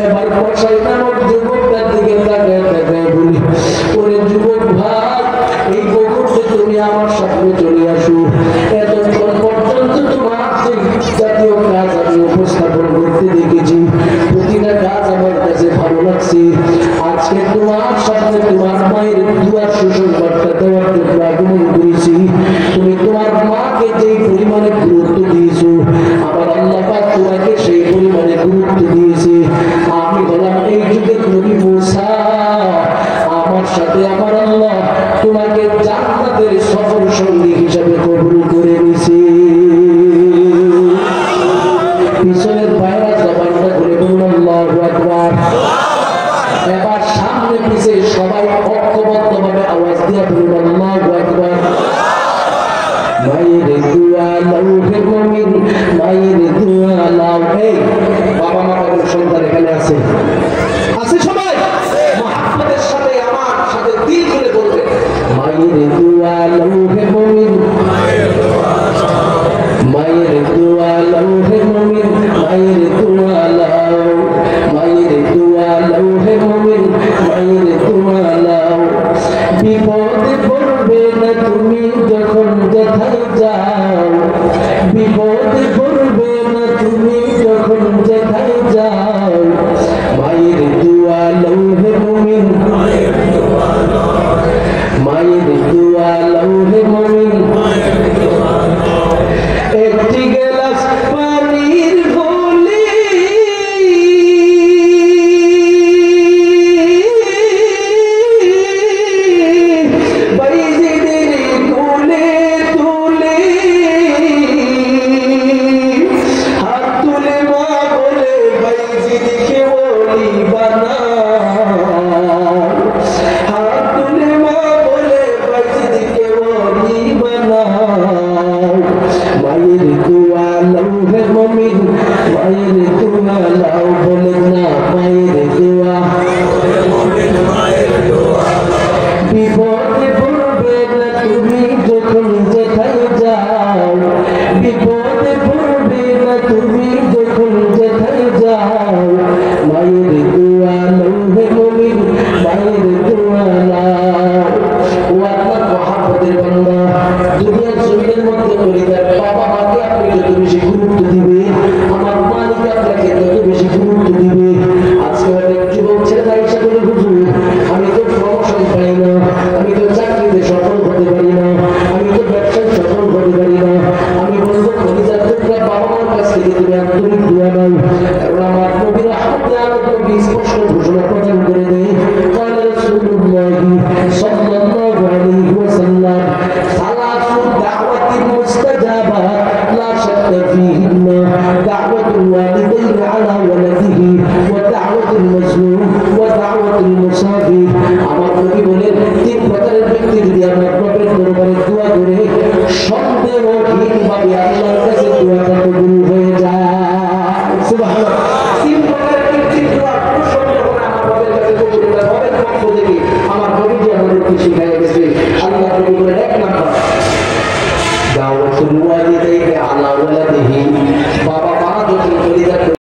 এবার কসাই নামক যুবকটার দিকে তাকায় তাকায় বলি, ওরে যুবক ভাই, এই মুহূর্তে তুমি আমার সামনে চলে আসো। এতক্ষণ পর্যন্ত তোমার জাতীয় কাজ আমি উপস্থাপন করতে দেখেছি, প্রতিটা কাজ আমার কাছে ভালো লাগছে। আজকে তোমার সামনে তোমার মায়ের দুয়ার সুসংবাদটা দেওয়ার জন্য আগমন করেছি। তুমি তোমার মাকে যে পরিমাণে গুরুত্ব দিয়েছো, আমার আল্লাহ পাক তোমাকে সেই পরিমাণে গুরুত্ব দিয়েছে। আমি বললাম, এই যুগের নবী মুসা, আমার সাথে আমার আল্লাহ তোমাকে জান্নাতের সফর সঙ্গী হিসাবে কবুল করে নিয়েছে। পিছনের পায়রা জবানটা করে বাবা মা এবং সন্তান এখানে আছে আছে সবাই মুহাম্মদের সাথে আমার সাথে দিল খুলে বলবে মায়ের দোয়া লৌহে মুমিন মায়ের দোয়া লৌহে মুমিন মায়ের দোয়া লাও মায়ের দোয়া লৌহে মুমিন মায়ের দোয়া লাও বিপদে পড়বে না তুমি যখন যেথায় যাও বিপদে পড়বে না তুমি যখন যেথায় যাও মায়ের দোয়া লৌহে মুমিন মায়ের দোয়া লৌহে মুমিন একটি গ্লাস পানির ভুলি বাইজিদের কোলে তুলে হাত তুলে মা বলে বাইজিদকে বলি বানা হাত তুলে মা বলে বাইজিদকে বলি বানা মায়ের দোয়া লৌহে মুমিন মায়ের দোয়া লাও বলে না মায়ের দোয়া বিপদে পড়বে না তুমি যখন যেথায় যাও বিপদে পড়বে না তুমি যখন যেথায় যাও মায়ের দোয়া লৌহে মুমিন মায়ের দোয়া লাও ও আল্লাহর মহব্বতের বান্দা দুনিয়ার জমিনের মধ্যে পরিবার বাবা মাকে আপনি যত বেশি গুরুত্ব দিবে আমার মালিক আপনাকে তত বেশি গুরুত্ব দিবে আজকে অনেক যুবক ছেলেরা এসে বলে হুজুর আমি তো প্রমোশন পাই না আমি তো চাকরিতে সফল হতে পারি না আমি তো ব্যবসায় সফল হতে পারি না আমি বলবো কলিজার টুকরা বাবা মার কাছ থেকে তুমি আন্তরিক দোয়া নাও কারণ আমার নবী রাহমাতুল আলামিন নবী স্পষ্ট ঘোষণা প্রদান করে দেয় قال رسول الله صلى الله عليه وسلم ثلاث دعوات مستجابات لا شك فيهن دعوة الوالدين على ولده ودعوة المظلوم ودعوة المسافر আমার নবী বলেন তিন প্রকারের ব্যক্তি যদি আমার প্রভুর দরবারে দোয়া করে সন্দেহহীনভাবে আল্লাহর কাছে দোয়াটা কবুল হয়ে যায় সুবহানাল্লাহ